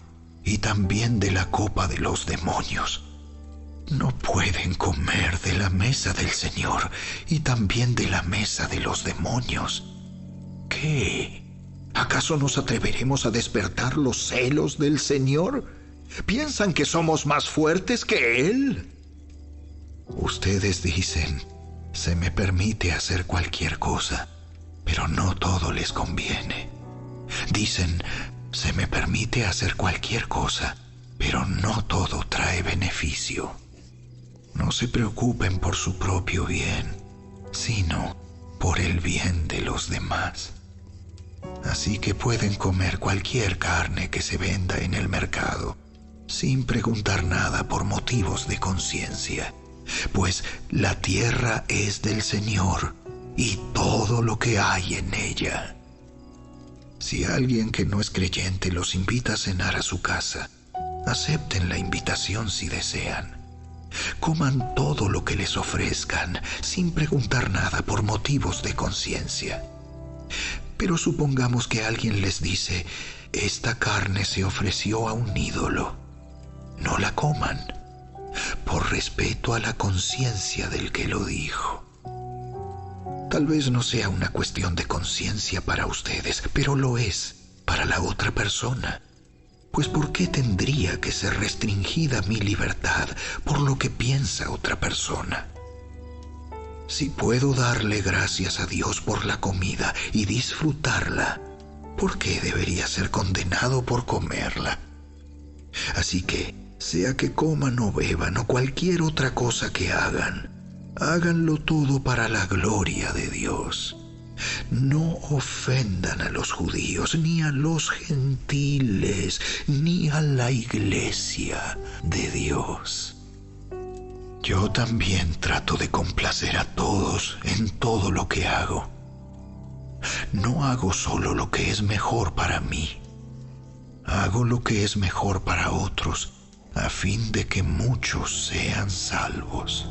y también de la copa de los demonios. No pueden comer de la mesa del Señor y también de la mesa de los demonios. ¿Qué? ¿Acaso nos atreveremos a despertar los celos del Señor? ¿Piensan que somos más fuertes que Él? Ustedes dicen, se me permite hacer cualquier cosa, pero no todo les conviene. Dicen, se me permite hacer cualquier cosa, pero no todo trae beneficio. No se preocupen por su propio bien, sino por el bien de los demás. Así que pueden comer cualquier carne que se venda en el mercado, sin preguntar nada por motivos de conciencia, pues la tierra es del Señor y todo lo que hay en ella. Si alguien que no es creyente los invita a cenar a su casa, acepten la invitación si desean. Coman todo lo que les ofrezcan, sin preguntar nada por motivos de conciencia. Pero supongamos que alguien les dice: esta carne se ofreció a un ídolo. No la coman, por respeto a la conciencia del que lo dijo. Tal vez no sea una cuestión de conciencia para ustedes, pero lo es para la otra persona. Pues ¿por qué tendría que ser restringida mi libertad por lo que piensa otra persona? Si puedo darle gracias a Dios por la comida y disfrutarla, ¿por qué debería ser condenado por comerla? Así que, sea que coman o beban o cualquier otra cosa que hagan, háganlo todo para la gloria de Dios. No ofendan a los judíos, ni a los gentiles, ni a la iglesia de Dios. Yo también trato de complacer a todos en todo lo que hago. No hago solo lo que es mejor para mí. Hago lo que es mejor para otros, a fin de que muchos sean salvos.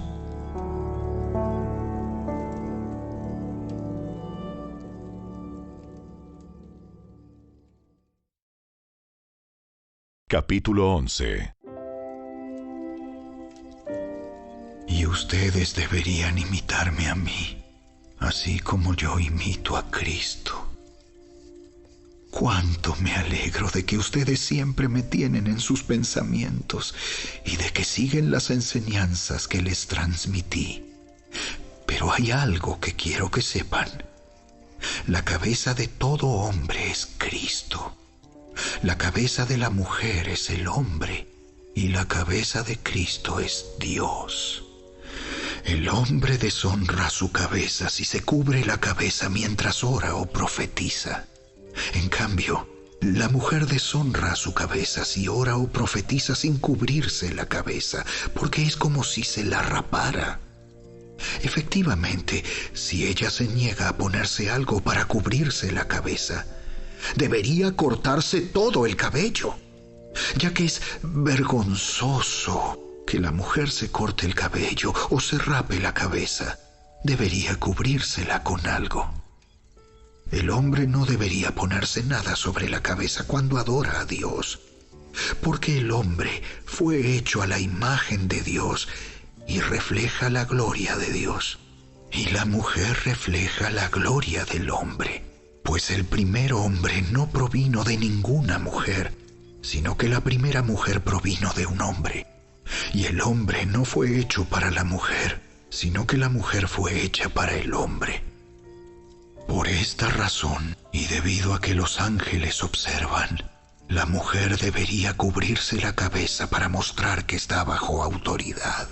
Capítulo 11. Y ustedes deberían imitarme a mí, así como yo imito a Cristo. Cuánto me alegro de que ustedes siempre me tienen en sus pensamientos y de que siguen las enseñanzas que les transmití. Pero hay algo que quiero que sepan. La cabeza de todo hombre es Cristo. La cabeza de la mujer es el hombre y la cabeza de Cristo es Dios. El hombre deshonra su cabeza si se cubre la cabeza mientras ora o profetiza. En cambio, la mujer deshonra su cabeza si ora o profetiza sin cubrirse la cabeza, porque es como si se la rapara. Efectivamente, si ella se niega a ponerse algo para cubrirse la cabeza, debería cortarse todo el cabello, ya que es vergonzoso que la mujer se corte el cabello o se rape la cabeza. Debería cubrírsela con algo. El hombre no debería ponerse nada sobre la cabeza cuando adora a Dios, porque el hombre fue hecho a la imagen de Dios y refleja la gloria de Dios, y la mujer refleja la gloria del hombre. Pues el primer hombre no provino de ninguna mujer, sino que la primera mujer provino de un hombre. Y el hombre no fue hecho para la mujer, sino que la mujer fue hecha para el hombre. Por esta razón, y debido a que los ángeles observan, la mujer debería cubrirse la cabeza para mostrar que está bajo autoridad.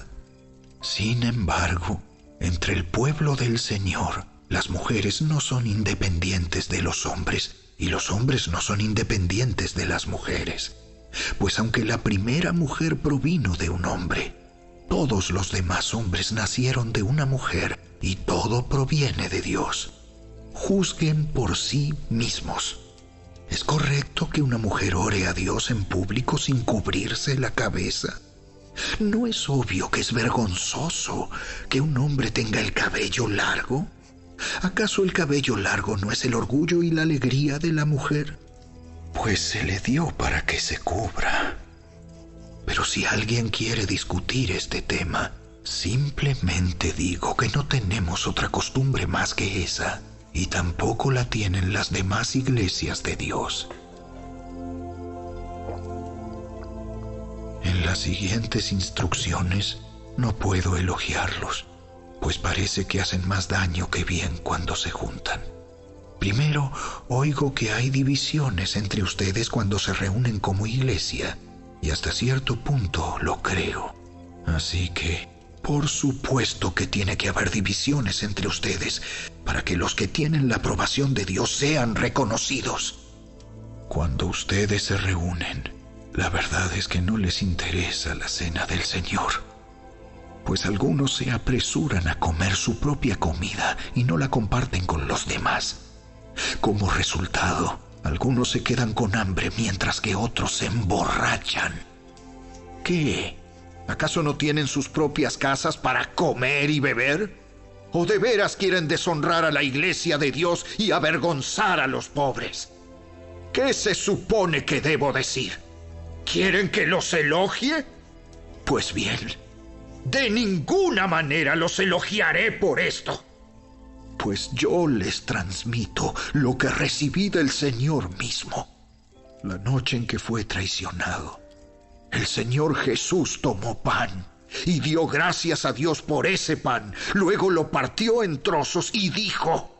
Sin embargo, entre el pueblo del Señor, las mujeres no son independientes de los hombres, y los hombres no son independientes de las mujeres. Pues aunque la primera mujer provino de un hombre, todos los demás hombres nacieron de una mujer, y todo proviene de Dios. Juzguen por sí mismos. ¿Es correcto que una mujer ore a Dios en público sin cubrirse la cabeza? ¿No es obvio que es vergonzoso que un hombre tenga el cabello largo? ¿Acaso el cabello largo no es el orgullo y la alegría de la mujer? Pues se le dio para que se cubra. Pero si alguien quiere discutir este tema, simplemente digo que no tenemos otra costumbre más que esa, y tampoco la tienen las demás iglesias de Dios. En las siguientes instrucciones no puedo elogiarlos, pues parece que hacen más daño que bien cuando se juntan. Primero, oigo que hay divisiones entre ustedes cuando se reúnen como iglesia, y hasta cierto punto lo creo. Así que Por supuesto que tiene que haber divisiones entre ustedes para que los que tienen la aprobación de Dios sean reconocidos. Cuando ustedes se reúnen, la verdad es que no les interesa la cena del Señor, pues algunos se apresuran a comer su propia comida y no la comparten con los demás. Como resultado, algunos se quedan con hambre mientras que otros se emborrachan. ¿Qué? ¿Acaso no tienen sus propias casas para comer y beber? ¿O de veras quieren deshonrar a la iglesia de Dios y avergonzar a los pobres? ¿Qué se supone que debo decir? ¿Quieren que los elogie? Pues bien, de ninguna manera los elogiaré por esto. Pues yo les transmito lo que recibí del Señor mismo. La noche en que fue traicionado, el Señor Jesús tomó pan y dio gracias a Dios por ese pan. Luego lo partió en trozos y dijo: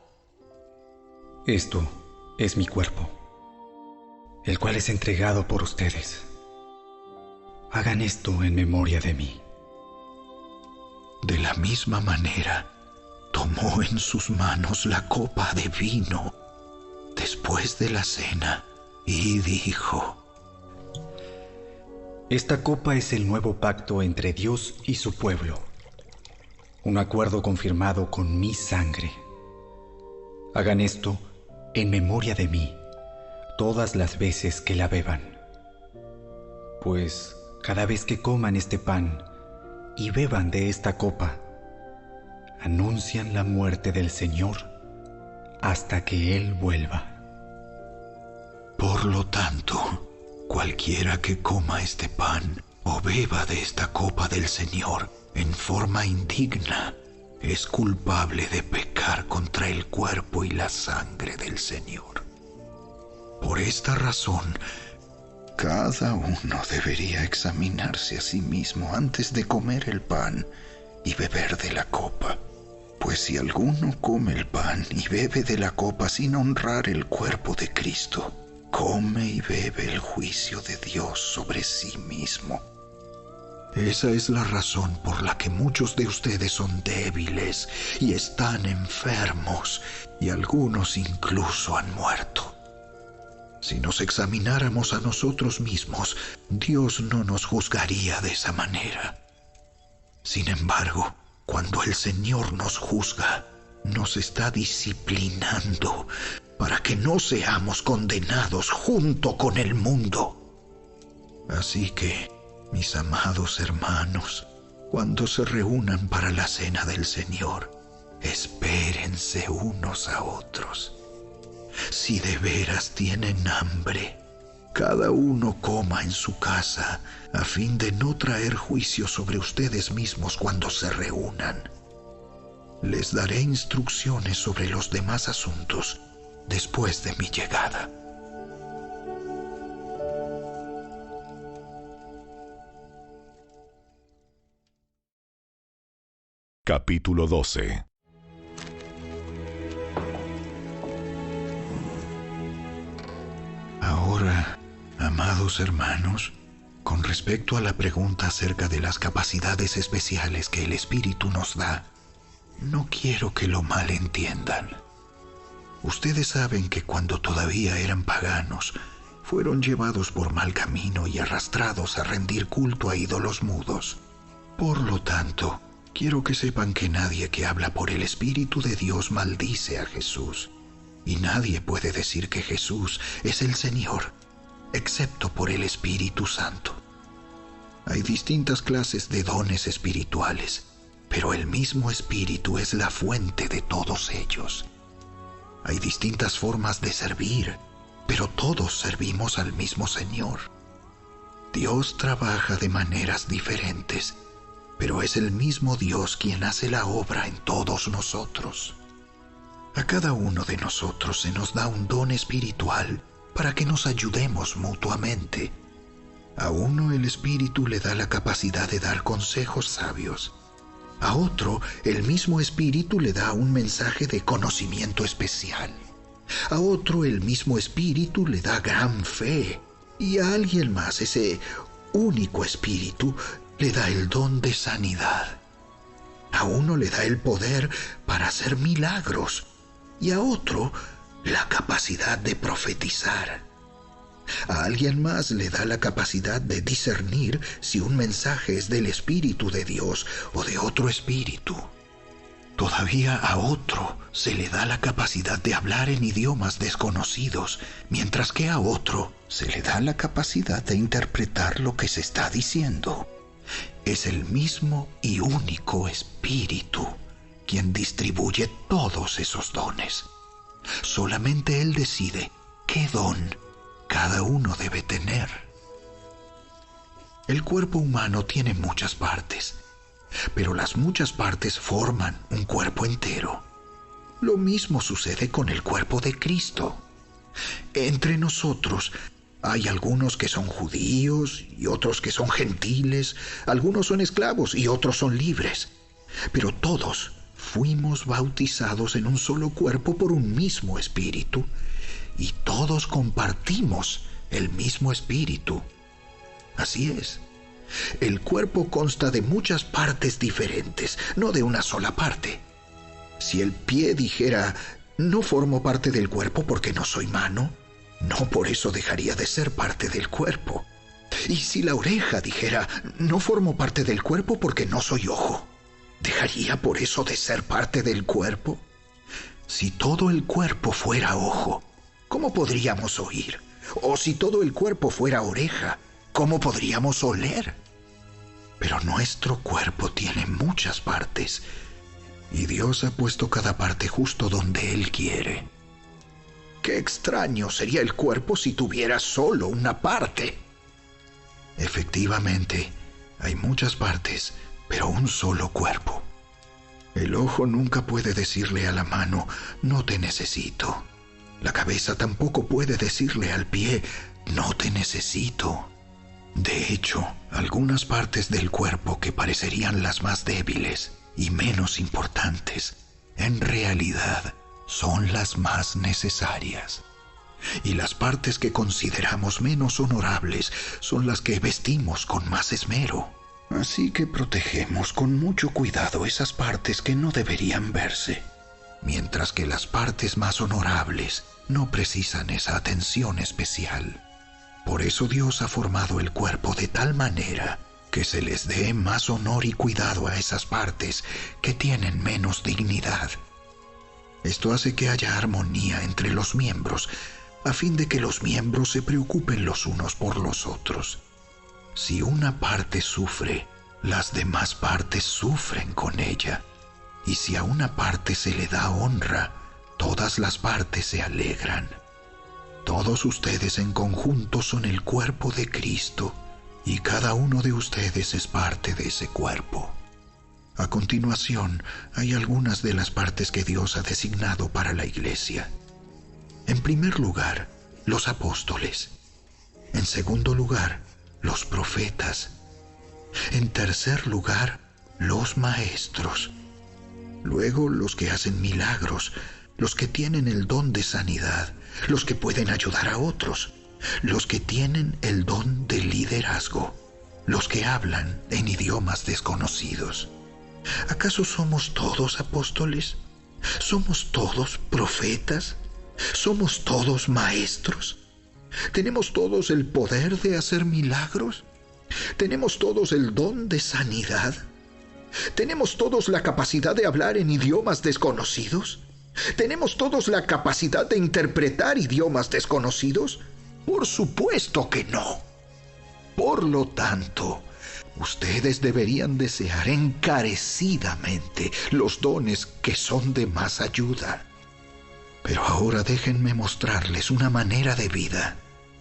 Esto es mi cuerpo, el cual es entregado por ustedes. Hagan esto en memoria de mí. De la misma manera, tomó en sus manos la copa de vino después de la cena y dijo: Esta copa es el nuevo pacto entre Dios y su pueblo, un acuerdo confirmado con mi sangre. Hagan esto en memoria de mí todas las veces que la beban, pues cada vez que coman este pan y beban de esta copa, anuncian la muerte del Señor hasta que Él vuelva. Por lo tanto, cualquiera que coma este pan o beba de esta copa del Señor en forma indigna es culpable de pecar contra el cuerpo y la sangre del Señor. Por esta razón, cada uno debería examinarse a sí mismo antes de comer el pan y beber de la copa. Pues si alguno come el pan y bebe de la copa sin honrar el cuerpo de Cristo, come y bebe el juicio de Dios sobre sí mismo. Esa es la razón por la que muchos de ustedes son débiles y están enfermos, y algunos incluso han muerto. Si nos examináramos a nosotros mismos, Dios no nos juzgaría de esa manera. Sin embargo, cuando el Señor nos juzga, nos está disciplinando para que no seamos condenados junto con el mundo. Así que, mis amados hermanos, cuando se reúnan para la cena del Señor, espérense unos a otros. Si de veras tienen hambre, cada uno coma en su casa, a fin de no traer juicio sobre ustedes mismos cuando se reúnan. Les daré instrucciones sobre los demás asuntos después de mi llegada. Capítulo 12. Ahora, amados hermanos, con respecto a la pregunta acerca de las capacidades especiales que el Espíritu nos da, no quiero que lo malentiendan. Ustedes saben que cuando todavía eran paganos, fueron llevados por mal camino y arrastrados a rendir culto a ídolos mudos. Por lo tanto, quiero que sepan que nadie que habla por el Espíritu de Dios maldice a Jesús. Y nadie puede decir que Jesús es el Señor, excepto por el Espíritu Santo. Hay distintas clases de dones espirituales, pero el mismo Espíritu es la fuente de todos ellos. Hay distintas formas de servir, pero todos servimos al mismo Señor. Dios trabaja de maneras diferentes, pero es el mismo Dios quien hace la obra en todos nosotros. A cada uno de nosotros se nos da un don espiritual para que nos ayudemos mutuamente. A uno el Espíritu le da la capacidad de dar consejos sabios. A otro el mismo Espíritu le da un mensaje de conocimiento especial. A otro el mismo Espíritu le da gran fe. Y a alguien más ese único Espíritu le da el don de sanidad. A uno le da el poder para hacer milagros y a otro la capacidad de profetizar. A alguien más le da la capacidad de discernir si un mensaje es del Espíritu de Dios o de otro espíritu. Todavía a otro se le da la capacidad de hablar en idiomas desconocidos, mientras que a otro se le da la capacidad de interpretar lo que se está diciendo. Es el mismo y único Espíritu quien distribuye todos esos dones. Solamente Él decide qué don cada uno debe tener. El cuerpo humano tiene muchas partes, pero las muchas partes forman un cuerpo entero. Lo mismo sucede con el cuerpo de Cristo. Entre nosotros hay algunos que son judíos y otros que son gentiles, algunos son esclavos y otros son libres, pero todos fuimos bautizados en un solo cuerpo por un mismo Espíritu, y todos compartimos el mismo Espíritu. Así es. El cuerpo consta de muchas partes diferentes, no de una sola parte. Si el pie dijera, no formo parte del cuerpo porque no soy mano, no por eso dejaría de ser parte del cuerpo. Y si la oreja dijera, no formo parte del cuerpo porque no soy ojo, ¿dejaría por eso de ser parte del cuerpo? Si todo el cuerpo fuera ojo, ¿cómo podríamos oír? O si todo el cuerpo fuera oreja, ¿cómo podríamos oler? Pero nuestro cuerpo tiene muchas partes, y Dios ha puesto cada parte justo donde Él quiere. Qué extraño sería el cuerpo si tuviera solo una parte. Efectivamente, hay muchas partes, pero un solo cuerpo. El ojo nunca puede decirle a la mano, no te necesito. La cabeza tampoco puede decirle al pie, no te necesito. De hecho, algunas partes del cuerpo que parecerían las más débiles y menos importantes, en realidad son las más necesarias. Y las partes que consideramos menos honorables son las que vestimos con más esmero. Así que protegemos con mucho cuidado esas partes que no deberían verse, mientras que las partes más honorables no precisan esa atención especial. Por eso Dios ha formado el cuerpo de tal manera que se les dé más honor y cuidado a esas partes que tienen menos dignidad. Esto hace que haya armonía entre los miembros, a fin de que los miembros se preocupen los unos por los otros. Si una parte sufre, las demás partes sufren con ella. Y si a una parte se le da honra, todas las partes se alegran. Todos ustedes en conjunto son el cuerpo de Cristo, y cada uno de ustedes es parte de ese cuerpo. A continuación, hay algunas de las partes que Dios ha designado para la iglesia. En primer lugar, los apóstoles. En segundo lugar, los profetas. En tercer lugar, los maestros. Luego, los que hacen milagros, los que tienen el don de sanidad, los que pueden ayudar a otros, los que tienen el don de liderazgo, los que hablan en idiomas desconocidos. ¿Acaso somos todos apóstoles? ¿Somos todos profetas? ¿Somos todos maestros? ¿Tenemos todos el poder de hacer milagros? ¿Tenemos todos el don de sanidad? ¿Tenemos todos la capacidad de hablar en idiomas desconocidos? ¿Tenemos todos la capacidad de interpretar idiomas desconocidos? Por supuesto que no. Por lo tanto, ustedes deberían desear encarecidamente los dones que son de más ayuda. Pero ahora déjenme mostrarles una manera de vida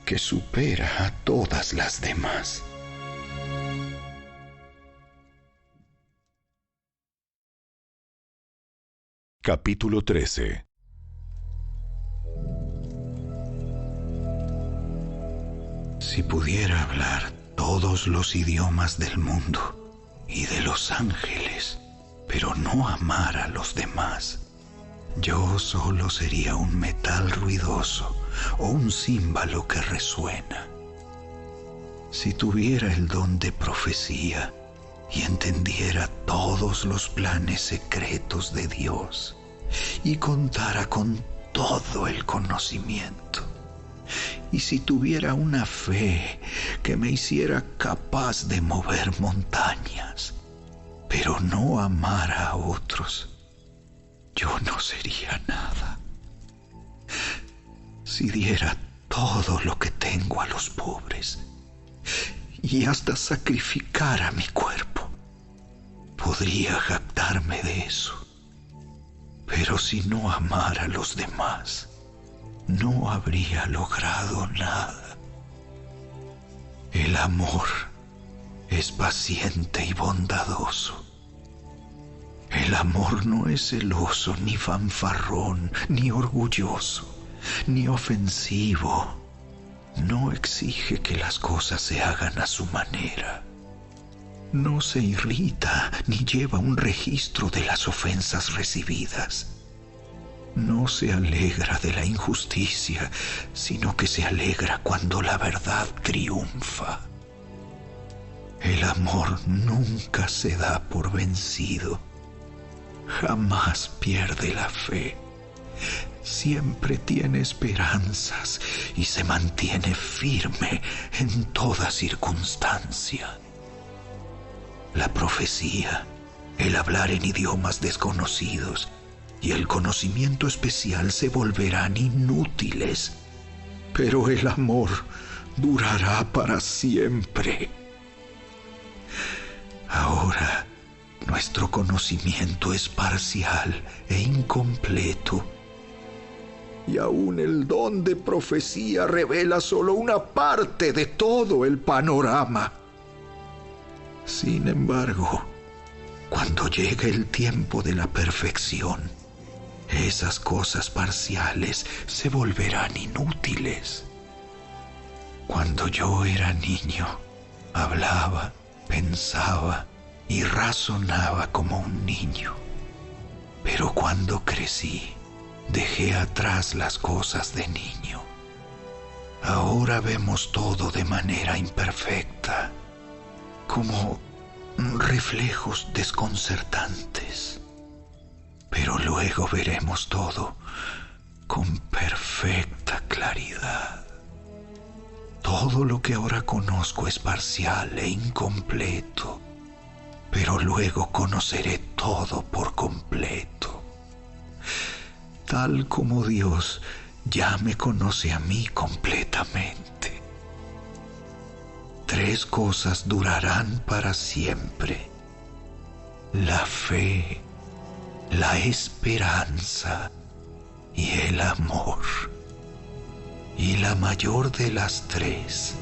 que supera a todas las demás. Capítulo 13. Si pudiera hablar todos los idiomas del mundo y de los ángeles, pero no amar a los demás, yo solo sería un metal ruidoso o un címbalo que resuena. Si tuviera el don de profecía y entendiera todos los planes secretos de Dios y contara con todo el conocimiento, y si tuviera una fe que me hiciera capaz de mover montañas, pero no amara a otros, yo no sería nada. Si diera todo lo que tengo a los pobres y hasta sacrificara mi cuerpo, podría jactarme de eso. Pero si no amara a los demás, no habría logrado nada. El amor es paciente y bondadoso. El amor no es celoso, ni fanfarrón, ni orgulloso, ni ofensivo. No exige que las cosas se hagan a su manera. No se irrita ni lleva un registro de las ofensas recibidas. No se alegra de la injusticia, sino que se alegra cuando la verdad triunfa. El amor nunca se da por vencido. Jamás pierde la fe. Siempre tiene esperanzas y se mantiene firme en toda circunstancia. La profecía, el hablar en idiomas desconocidos y el conocimiento especial se volverán inútiles, pero el amor durará para siempre. Ahora, nuestro conocimiento es parcial e incompleto, y aún el don de profecía revela solo una parte de todo el panorama. Sin embargo, cuando llegue el tiempo de la perfección, esas cosas parciales se volverán inútiles. Cuando yo era niño, hablaba, pensaba y razonaba como un niño. Pero cuando crecí, dejé atrás las cosas de niño. Ahora vemos todo de manera imperfecta, como reflejos desconcertantes. Pero luego veremos todo con perfecta claridad. Todo lo que ahora conozco es parcial e incompleto, pero luego conoceré todo por completo. Tal como Dios ya me conoce a mí completamente. 3 cosas durarán para siempre: la fe, la esperanza y el amor. Y la mayor de las 3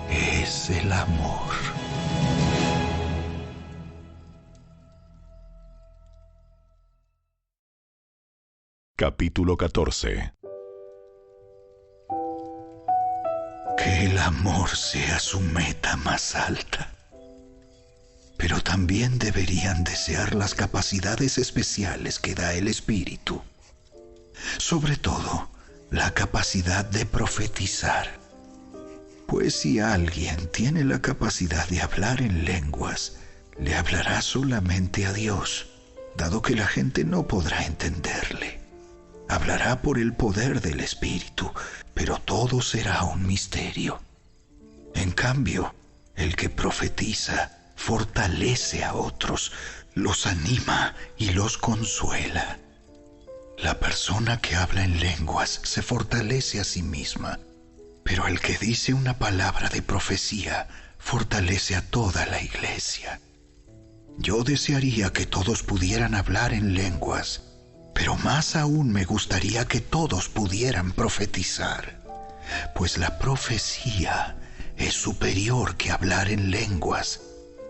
es el amor. Capítulo 14. Que el amor sea su meta más alta. Pero también deberían desear las capacidades especiales que da el Espíritu. Sobre todo, la capacidad de profetizar. Pues si alguien tiene la capacidad de hablar en lenguas, le hablará solamente a Dios, dado que la gente no podrá entenderle. Hablará por el poder del Espíritu, pero todo será un misterio. En cambio, el que profetiza fortalece a otros, los anima y los consuela. La persona que habla en lenguas se fortalece a sí misma, pero el que dice una palabra de profecía fortalece a toda la iglesia. Yo desearía que todos pudieran hablar en lenguas, pero más aún me gustaría que todos pudieran profetizar, pues la profecía es superior que hablar en lenguas,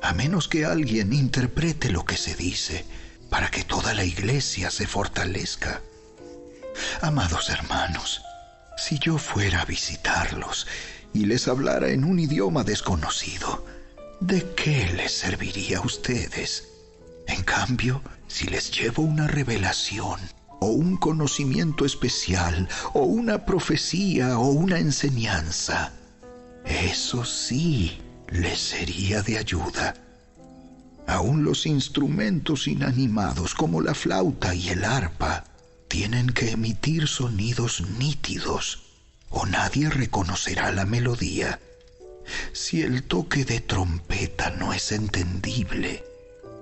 a menos que alguien interprete lo que se dice para que toda la iglesia se fortalezca. Amados hermanos, si yo fuera a visitarlos y les hablara en un idioma desconocido, ¿de qué les serviría a ustedes? En cambio, si les llevo una revelación, o un conocimiento especial, o una profecía, o una enseñanza, eso sí les sería de ayuda, Aún los instrumentos inanimados como la flauta y el arpa tienen que emitir sonidos nítidos o nadie reconocerá la melodía. Si el toque de trompeta no es entendible,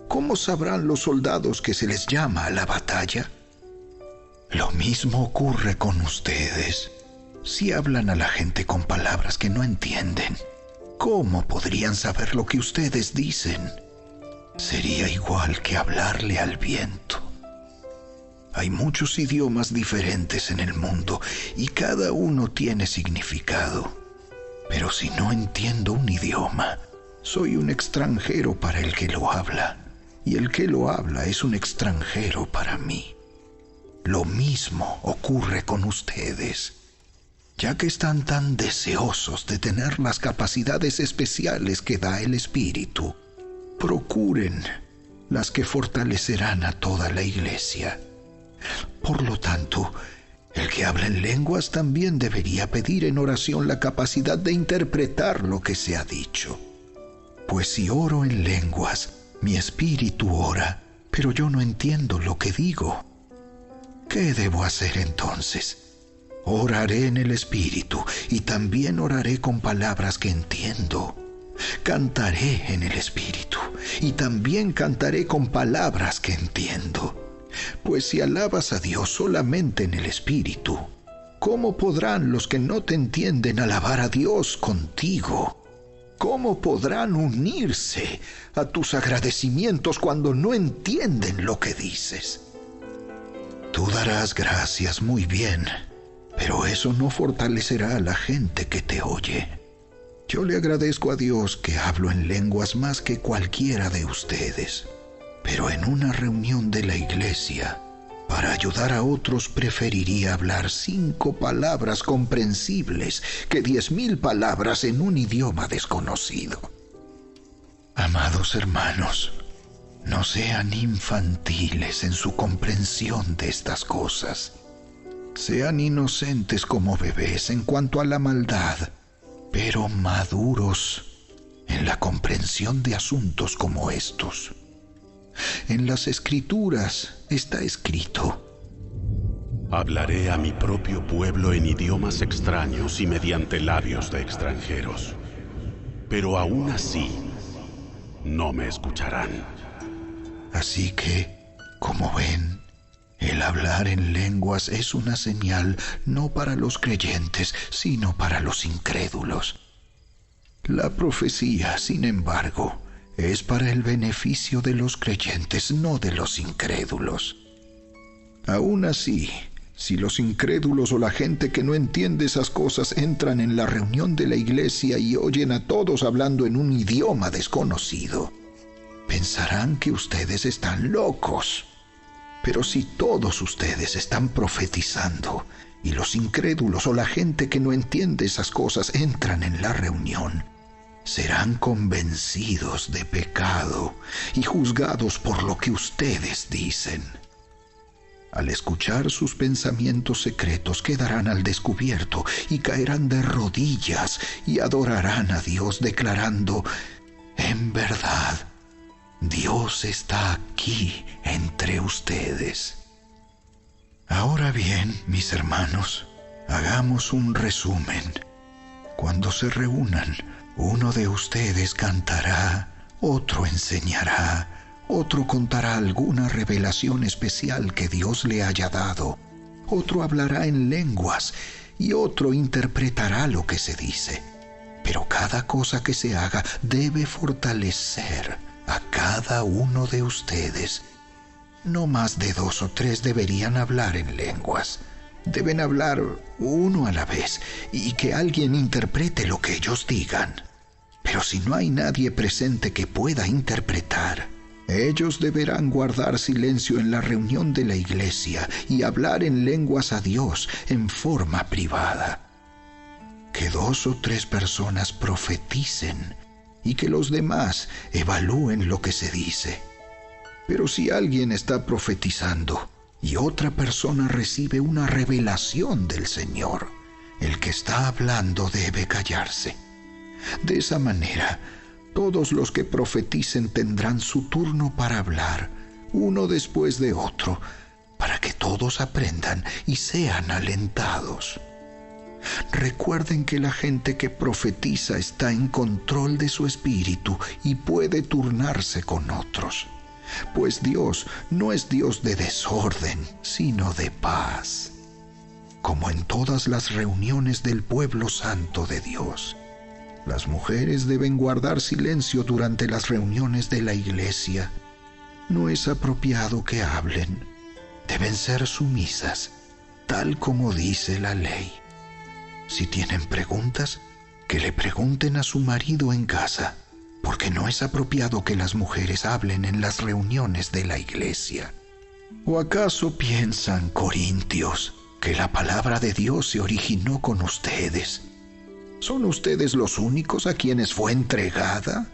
¿cómo sabrán los soldados que se les llama a la batalla? Lo mismo ocurre con ustedes. Si hablan a la gente con palabras que no entienden, ¿cómo podrían saber lo que ustedes dicen? Sería igual que hablarle al viento. Hay muchos idiomas diferentes en el mundo y cada uno tiene significado. Pero si no entiendo un idioma, soy un extranjero para el que lo habla, y el que lo habla es un extranjero para mí. Lo mismo ocurre con ustedes. Ya que están tan deseosos de tener las capacidades especiales que da el Espíritu, procuren las que fortalecerán a toda la iglesia. Por lo tanto, el que habla en lenguas también debería pedir en oración la capacidad de interpretar lo que se ha dicho. Pues si oro en lenguas, mi espíritu ora, pero yo no entiendo lo que digo. ¿Qué debo hacer entonces? Oraré en el espíritu y también oraré con palabras que entiendo. Cantaré en el espíritu y también cantaré con palabras que entiendo. Pues si alabas a Dios solamente en el espíritu, ¿cómo podrán los que no te entienden alabar a Dios contigo? ¿Cómo podrán unirse a tus agradecimientos cuando no entienden lo que dices? Tú darás gracias muy bien, pero eso no fortalecerá a la gente que te oye. Yo le agradezco a Dios que hablo en lenguas más que cualquiera de ustedes. Pero en una reunión de la iglesia, para ayudar a otros preferiría hablar 5 palabras comprensibles que 10,000 palabras en un idioma desconocido. Amados hermanos, no sean infantiles en su comprensión de estas cosas. Sean inocentes como bebés en cuanto a la maldad, pero maduros en la comprensión de asuntos como estos. En las Escrituras está escrito: hablaré a mi propio pueblo en idiomas extraños y mediante labios de extranjeros, pero aún así no me escucharán. Así que, como ven, el hablar en lenguas es una señal no para los creyentes, sino para los incrédulos. La profecía, sin embargo, es para el beneficio de los creyentes, no de los incrédulos. Aún así, si los incrédulos o la gente que no entiende esas cosas entran en la reunión de la iglesia y oyen a todos hablando en un idioma desconocido, pensarán que ustedes están locos. Pero si todos ustedes están profetizando y los incrédulos o la gente que no entiende esas cosas entran en la reunión, serán convencidos de pecado y juzgados por lo que ustedes dicen. Al escuchar sus pensamientos secretos quedarán al descubierto y caerán de rodillas y adorarán a Dios declarando: en verdad, Dios está aquí entre ustedes. Ahora bien, mis hermanos, hagamos un resumen. Cuando se reúnan, uno de ustedes cantará, otro enseñará, otro contará alguna revelación especial que Dios le haya dado, otro hablará en lenguas y otro interpretará lo que se dice. Pero cada cosa que se haga debe fortalecer a cada uno de ustedes. No más de 2 o 3 deberían hablar en lenguas. Deben hablar uno a la vez y que alguien interprete lo que ellos digan. Pero si no hay nadie presente que pueda interpretar, ellos deberán guardar silencio en la reunión de la iglesia y hablar en lenguas a Dios en forma privada. Que 2 o 3 personas profeticen y que los demás evalúen lo que se dice. Pero si alguien está profetizando y otra persona recibe una revelación del Señor, el que está hablando debe callarse. De esa manera, Todos los que profeticen tendrán su turno para hablar, uno después de otro, para que todos aprendan y sean alentados. Recuerden que la gente que profetiza está en control de su espíritu y puede turnarse con otros, pues Dios no es Dios de desorden, sino de paz. Como en todas las reuniones del pueblo santo de Dios, las mujeres deben guardar silencio durante las reuniones de la iglesia. No es apropiado que hablen. Deben ser sumisas, tal como dice la ley. Si tienen preguntas, que le pregunten a su marido en casa, porque no es apropiado que las mujeres hablen en las reuniones de la iglesia. ¿O acaso piensan, corintios, que la palabra de Dios se originó con ustedes? ¿Son ustedes los únicos a quienes fue entregada?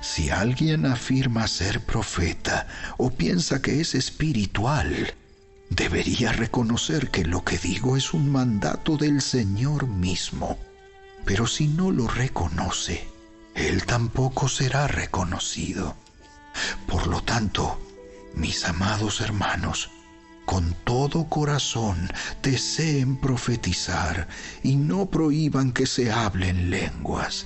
Si alguien afirma ser profeta o piensa que es espiritual, debería reconocer que lo que digo es un mandato del Señor mismo. Pero si no lo reconoce, Él tampoco será reconocido. Por lo tanto, mis amados hermanos, con todo corazón deseen profetizar y no prohíban que se hablen lenguas.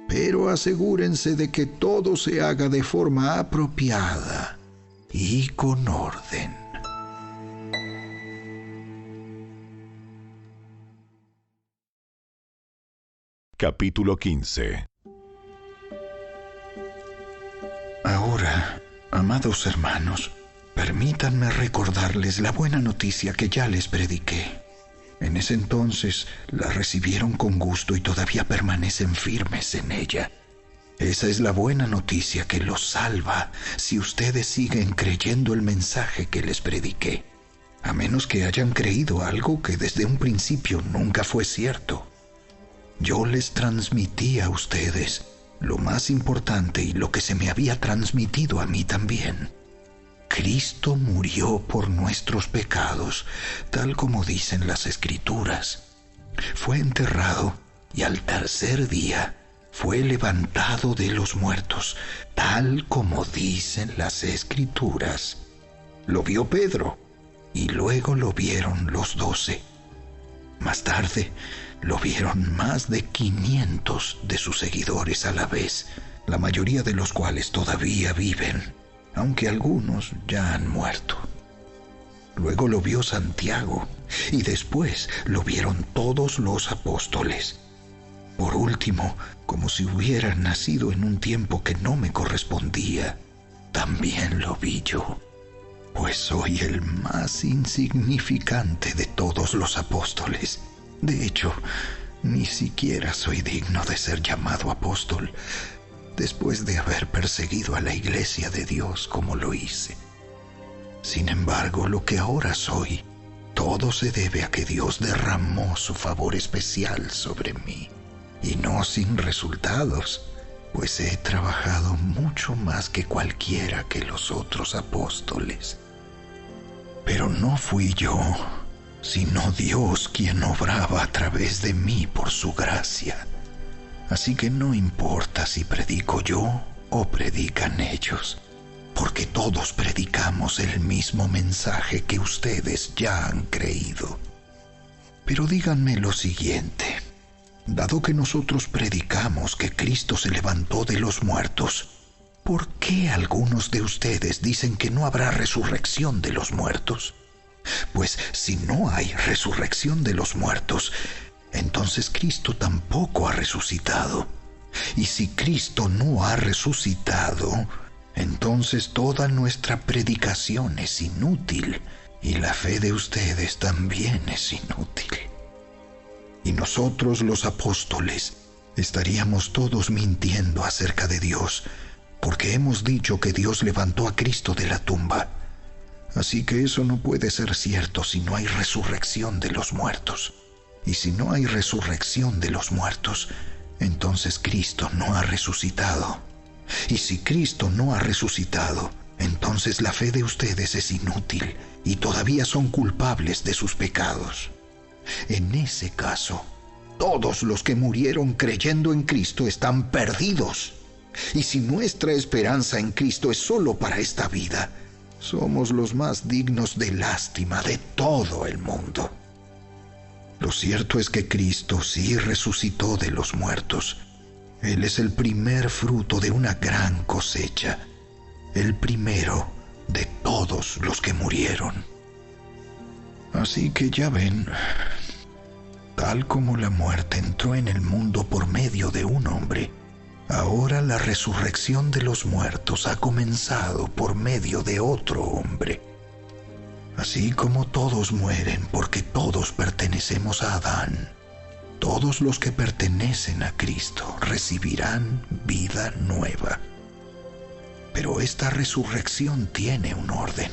Pero asegúrense de que todo se haga de forma apropiada y con orden. Capítulo 15. Ahora, amados hermanos, permítanme recordarles la buena noticia que ya les prediqué. En ese entonces la recibieron con gusto y todavía permanecen firmes en ella. Esa es la buena noticia que los salva si ustedes siguen creyendo el mensaje que les prediqué, a menos que hayan creído algo que desde un principio nunca fue cierto. Yo les transmití a ustedes lo más importante y lo que se me había transmitido a mí también. Cristo murió por nuestros pecados, tal como dicen las Escrituras. Fue enterrado y al tercer día fue levantado de los muertos, tal como dicen las Escrituras. Lo vio Pedro y luego lo vieron los 12. Más tarde lo vieron más de 500 de sus seguidores a la vez, la mayoría de los cuales todavía viven, aunque algunos ya han muerto. Luego lo vio Santiago, y después lo vieron todos los apóstoles. Por último, como si hubieran nacido en un tiempo que no me correspondía, también lo vi yo, pues soy el más insignificante de todos los apóstoles. De hecho, ni siquiera soy digno de ser llamado apóstol, después de haber perseguido a la iglesia de Dios como lo hice. Sin embargo, lo que ahora soy, todo se debe a que Dios derramó su favor especial sobre mí, y no sin resultados, pues he trabajado mucho más que cualquiera que los otros apóstoles. Pero no fui yo, sino Dios quien obraba a través de mí por su gracia. Así que no importa si predico yo o predican ellos, porque todos predicamos el mismo mensaje que ustedes ya han creído. Pero díganme lo siguiente: dado que nosotros predicamos que Cristo se levantó de los muertos, ¿por qué algunos de ustedes dicen que no habrá resurrección de los muertos? Pues si no hay resurrección de los muertos, entonces Cristo tampoco ha resucitado. Y si Cristo no ha resucitado, entonces toda nuestra predicación es inútil, y la fe de ustedes también es inútil. Y nosotros los apóstoles estaríamos todos mintiendo acerca de Dios, porque hemos dicho que Dios levantó a Cristo de la tumba. Así que eso no puede ser cierto si no hay resurrección de los muertos. Y si no hay resurrección de los muertos, entonces Cristo no ha resucitado. Y si Cristo no ha resucitado, entonces la fe de ustedes es inútil y todavía son culpables de sus pecados. En ese caso, todos los que murieron creyendo en Cristo están perdidos. Y si nuestra esperanza en Cristo es solo para esta vida, somos los más dignos de lástima de todo el mundo. Lo cierto es que Cristo sí resucitó de los muertos. Él es el primer fruto de una gran cosecha, el primero de todos los que murieron. Así que ya ven, tal como la muerte entró en el mundo por medio de un hombre, ahora la resurrección de los muertos ha comenzado por medio de otro hombre. Así como todos mueren porque todos pertenecemos a Adán, todos los que pertenecen a Cristo recibirán vida nueva. Pero esta resurrección tiene un orden.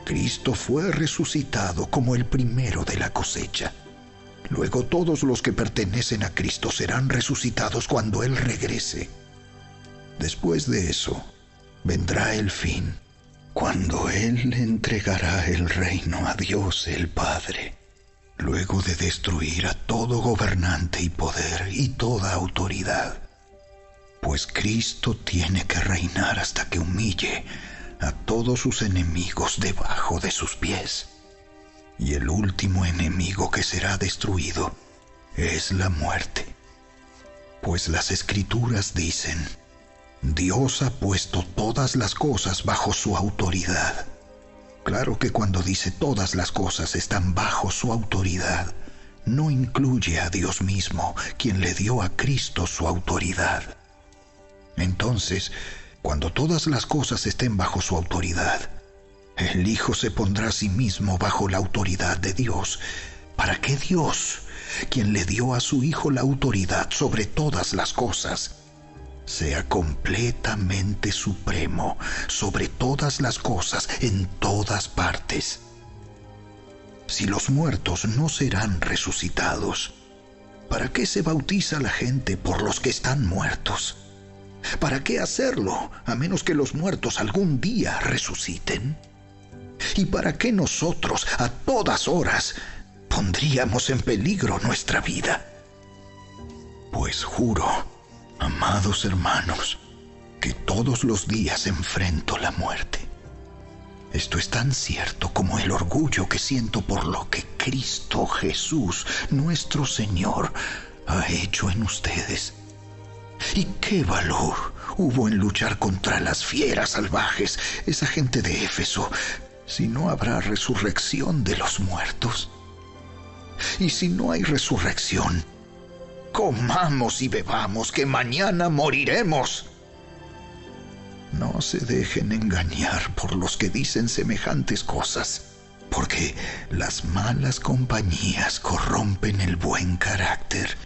Cristo fue resucitado como el primero de la cosecha. Luego todos los que pertenecen a Cristo serán resucitados cuando Él regrese. Después de eso, vendrá el fin, cuando Él entregará el reino a Dios el Padre, luego de destruir a todo gobernante y poder y toda autoridad. Pues Cristo tiene que reinar hasta que humille a todos sus enemigos debajo de sus pies. Y el último enemigo que será destruido es la muerte. Pues las Escrituras dicen: Dios ha puesto todas las cosas bajo su autoridad. Claro que cuando dice todas las cosas están bajo su autoridad, no incluye a Dios mismo, quien le dio a Cristo su autoridad. Entonces, cuando todas las cosas estén bajo su autoridad, el Hijo se pondrá a sí mismo bajo la autoridad de Dios, para que Dios, quien le dio a su Hijo la autoridad sobre todas las cosas, sea completamente supremo sobre todas las cosas en todas partes. Si los muertos no serán resucitados, ¿para qué se bautiza la gente por los que están muertos? ¿Para qué hacerlo, a menos que los muertos algún día resuciten? ¿Y para qué nosotros, a todas horas, pondríamos en peligro nuestra vida? Pues juro, amados hermanos, que todos los días enfrento la muerte. Esto es tan cierto como el orgullo que siento por lo que Cristo Jesús, nuestro Señor, ha hecho en ustedes. ¿Y qué valor hubo en luchar contra las fieras salvajes, esa gente de Éfeso, si no habrá resurrección de los muertos? Y si no hay resurrección, comamos y bebamos, que mañana moriremos. No se dejen engañar por los que dicen semejantes cosas, porque las malas compañías corrompen el buen carácter.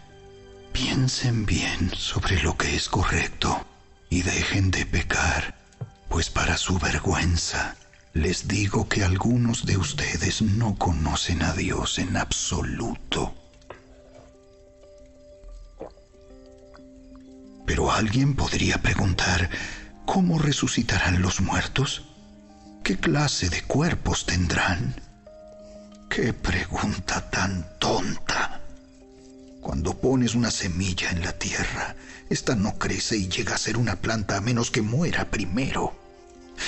Piensen bien sobre lo que es correcto y dejen de pecar, pues para su vergüenza les digo que algunos de ustedes no conocen a Dios en absoluto. Pero alguien podría preguntar: ¿cómo resucitarán los muertos? ¿Qué clase de cuerpos tendrán? ¡Qué pregunta tan tonta! Cuando pones una semilla en la tierra, esta no crece y llega a ser una planta a menos que muera primero.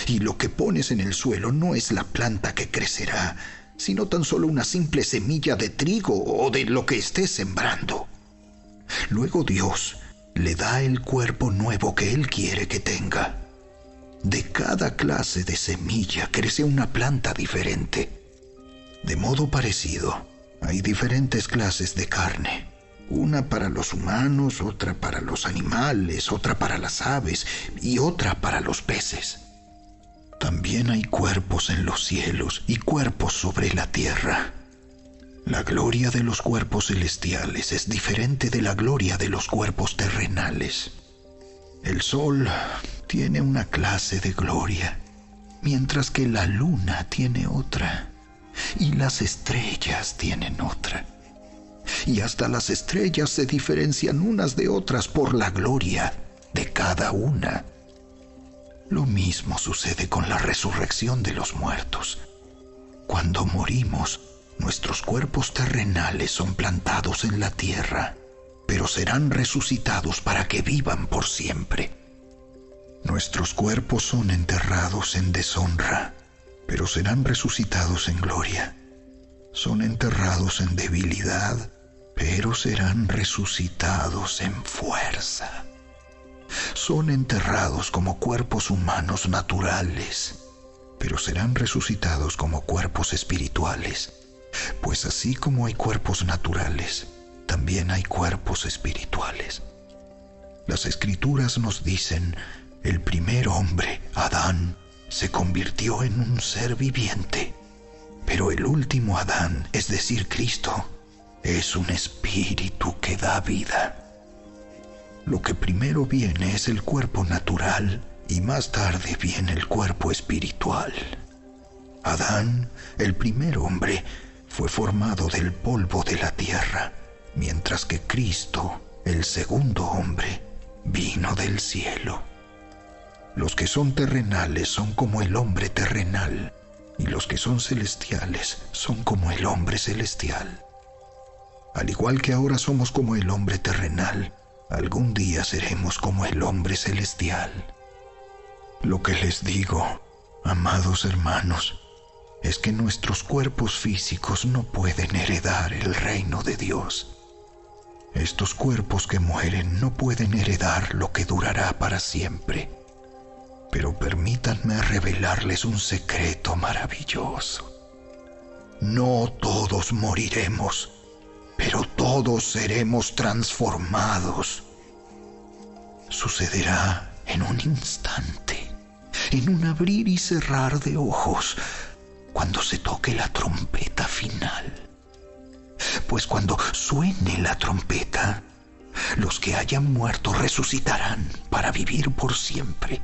Y lo que pones en el suelo no es la planta que crecerá, sino tan solo una simple semilla de trigo o de lo que estés sembrando. Luego Dios le da el cuerpo nuevo que Él quiere que tenga. De cada clase de semilla crece una planta diferente. De modo parecido, hay diferentes clases de carne. Una para los humanos, otra para los animales, otra para las aves y otra para los peces. También hay cuerpos en los cielos y cuerpos sobre la tierra. La gloria de los cuerpos celestiales es diferente de la gloria de los cuerpos terrenales. El sol tiene una clase de gloria, mientras que la luna tiene otra, y las estrellas tienen otra. Y hasta las estrellas se diferencian unas de otras por la gloria de cada una. Lo mismo sucede con la resurrección de los muertos. Cuando morimos, nuestros cuerpos terrenales son plantados en la tierra, pero serán resucitados para que vivan por siempre. Nuestros cuerpos son enterrados en deshonra, pero serán resucitados en gloria. Son enterrados en debilidad, pero serán resucitados en fuerza. Son enterrados como cuerpos humanos naturales, pero serán resucitados como cuerpos espirituales. Pues así como hay cuerpos naturales, también hay cuerpos espirituales. Las Escrituras nos dicen: el primer hombre, Adán, se convirtió en un ser viviente, pero el último Adán, es decir, Cristo, es un espíritu que da vida. Lo que primero viene es el cuerpo natural y más tarde viene el cuerpo espiritual. Adán, el primer hombre, fue formado del polvo de la tierra, mientras que Cristo, el segundo hombre, vino del cielo. Los que son terrenales son como el hombre terrenal, y los que son celestiales son como el hombre celestial. Al igual que ahora somos como el hombre terrenal, algún día seremos como el hombre celestial. Lo que les digo, amados hermanos, es que nuestros cuerpos físicos no pueden heredar el reino de Dios. Estos cuerpos que mueren no pueden heredar lo que durará para siempre. Pero permítanme revelarles un secreto maravilloso. No todos moriremos, pero todos seremos transformados. Sucederá en un instante, en un abrir y cerrar de ojos, cuando se toque la trompeta final. Pues cuando suene la trompeta, los que hayan muerto resucitarán para vivir por siempre.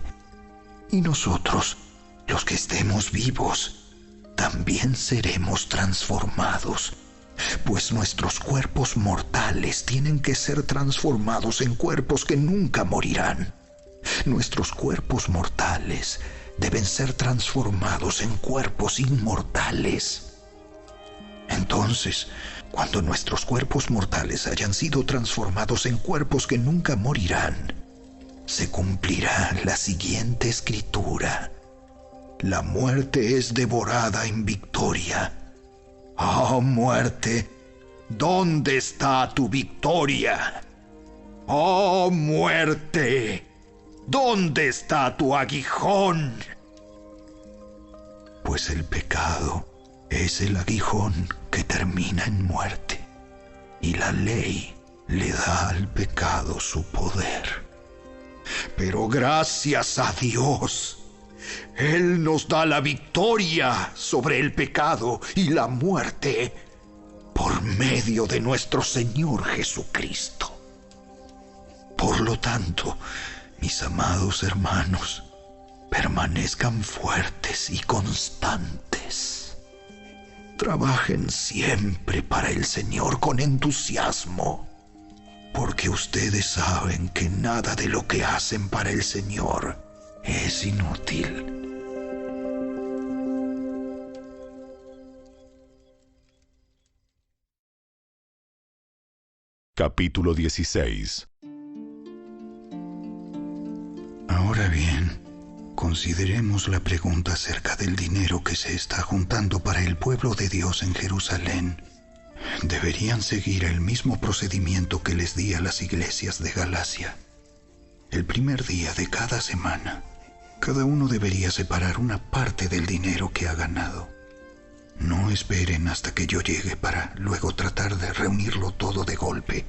Y nosotros, los que estemos vivos, también seremos transformados, pues nuestros cuerpos mortales tienen que ser transformados en cuerpos que nunca morirán. Nuestros cuerpos mortales deben ser transformados en cuerpos inmortales. Entonces, cuando nuestros cuerpos mortales hayan sido transformados en cuerpos que nunca morirán, se cumplirá la siguiente escritura: la muerte es devorada en victoria. ¡Oh, muerte! ¿Dónde está tu victoria? ¡Oh, muerte! ¿Dónde está tu aguijón? Pues el pecado es el aguijón que termina en muerte, y la ley le da al pecado su poder. Pero gracias a Dios, Él nos da la victoria sobre el pecado y la muerte por medio de nuestro Señor Jesucristo. Por lo tanto, mis amados hermanos, permanezcan fuertes y constantes. Trabajen siempre para el Señor con entusiasmo, porque ustedes saben que nada de lo que hacen para el Señor es inútil. Capítulo 16. Ahora bien, consideremos la pregunta acerca del dinero que se está juntando para el pueblo de Dios en Jerusalén. Deberían seguir el mismo procedimiento que les di a las iglesias de Galacia. El primer día de cada semana, cada uno debería separar una parte del dinero que ha ganado. No esperen hasta que yo llegue para luego tratar de reunirlo todo de golpe.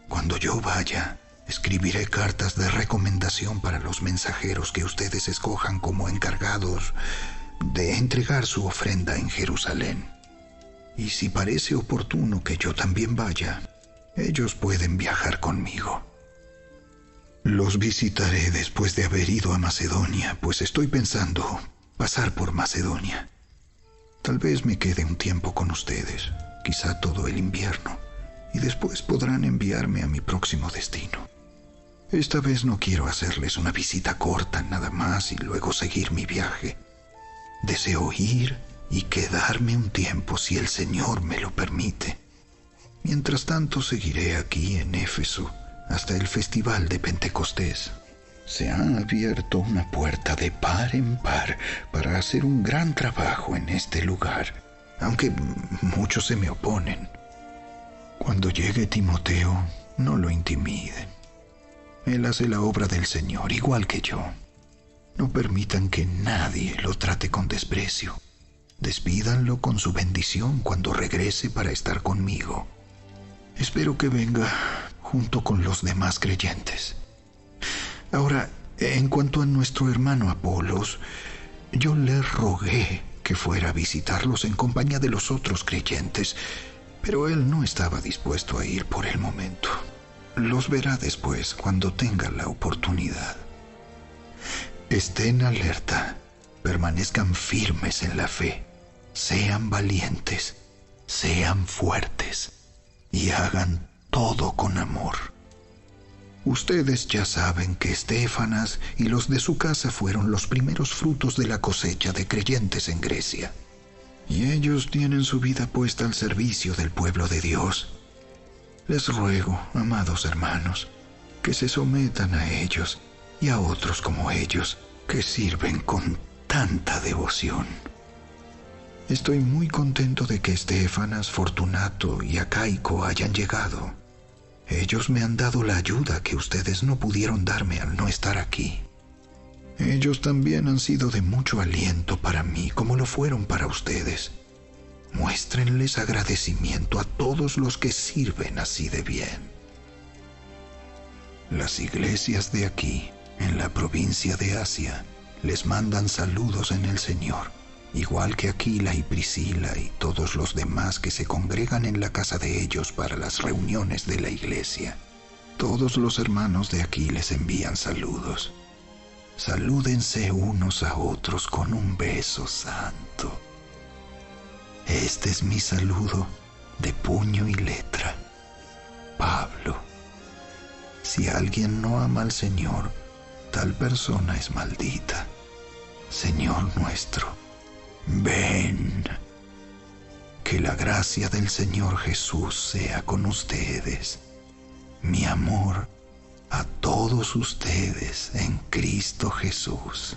Cuando yo vaya, escribiré cartas de recomendación para los mensajeros que ustedes escojan como encargados de entregar su ofrenda en Jerusalén. Y si parece oportuno que yo también vaya, ellos pueden viajar conmigo. Los visitaré después de haber ido a Macedonia, pues estoy pensando pasar por Macedonia. Tal vez me quede un tiempo con ustedes, quizá todo el invierno, y después podrán enviarme a mi próximo destino. Esta vez no quiero hacerles una visita corta nada más y luego seguir mi viaje. Deseo ir y quedarme un tiempo si el Señor me lo permite. Mientras tanto seguiré aquí en Éfeso hasta el festival de Pentecostés. Se ha abierto una puerta de par en par para hacer un gran trabajo en este lugar, aunque muchos se me oponen. Cuando llegue Timoteo, no lo intimiden. Él hace la obra del Señor igual que yo. No permitan que nadie lo trate con desprecio. Despídanlo con su bendición cuando regrese para estar conmigo. Espero que venga junto con los demás creyentes. Ahora, en cuanto a nuestro hermano Apolos, yo le rogué que fuera a visitarlos en compañía de los otros creyentes, pero él no estaba dispuesto a ir por el momento. Los verá después cuando tenga la oportunidad. Estén alerta, permanezcan firmes en la fe, sean valientes, sean fuertes y hagan todo con amor. Ustedes ya saben que Estéfanas y los de su casa fueron los primeros frutos de la cosecha de creyentes en Grecia. Y ellos tienen su vida puesta al servicio del pueblo de Dios. Les ruego, amados hermanos, que se sometan a ellos y a otros como ellos, que sirven con tanta devoción. Estoy muy contento de que Estéfanas, Fortunato y Acaico hayan llegado. Ellos me han dado la ayuda que ustedes no pudieron darme al no estar aquí. Ellos también han sido de mucho aliento para mí, como lo fueron para ustedes. Muéstrenles agradecimiento a todos los que sirven así de bien. Las iglesias de aquí, en la provincia de Asia, les mandan saludos en el Señor, igual que Aquila y Priscila y todos los demás que se congregan en la casa de ellos para las reuniones de la iglesia. Todos los hermanos de aquí les envían saludos. Salúdense unos a otros con un beso santo. Este es mi saludo de puño y letra. Pablo. Si alguien no ama al Señor, tal persona es maldita. Señor nuestro, ven. Que la gracia del Señor Jesús sea con ustedes. Mi amor a todos ustedes en Cristo Jesús.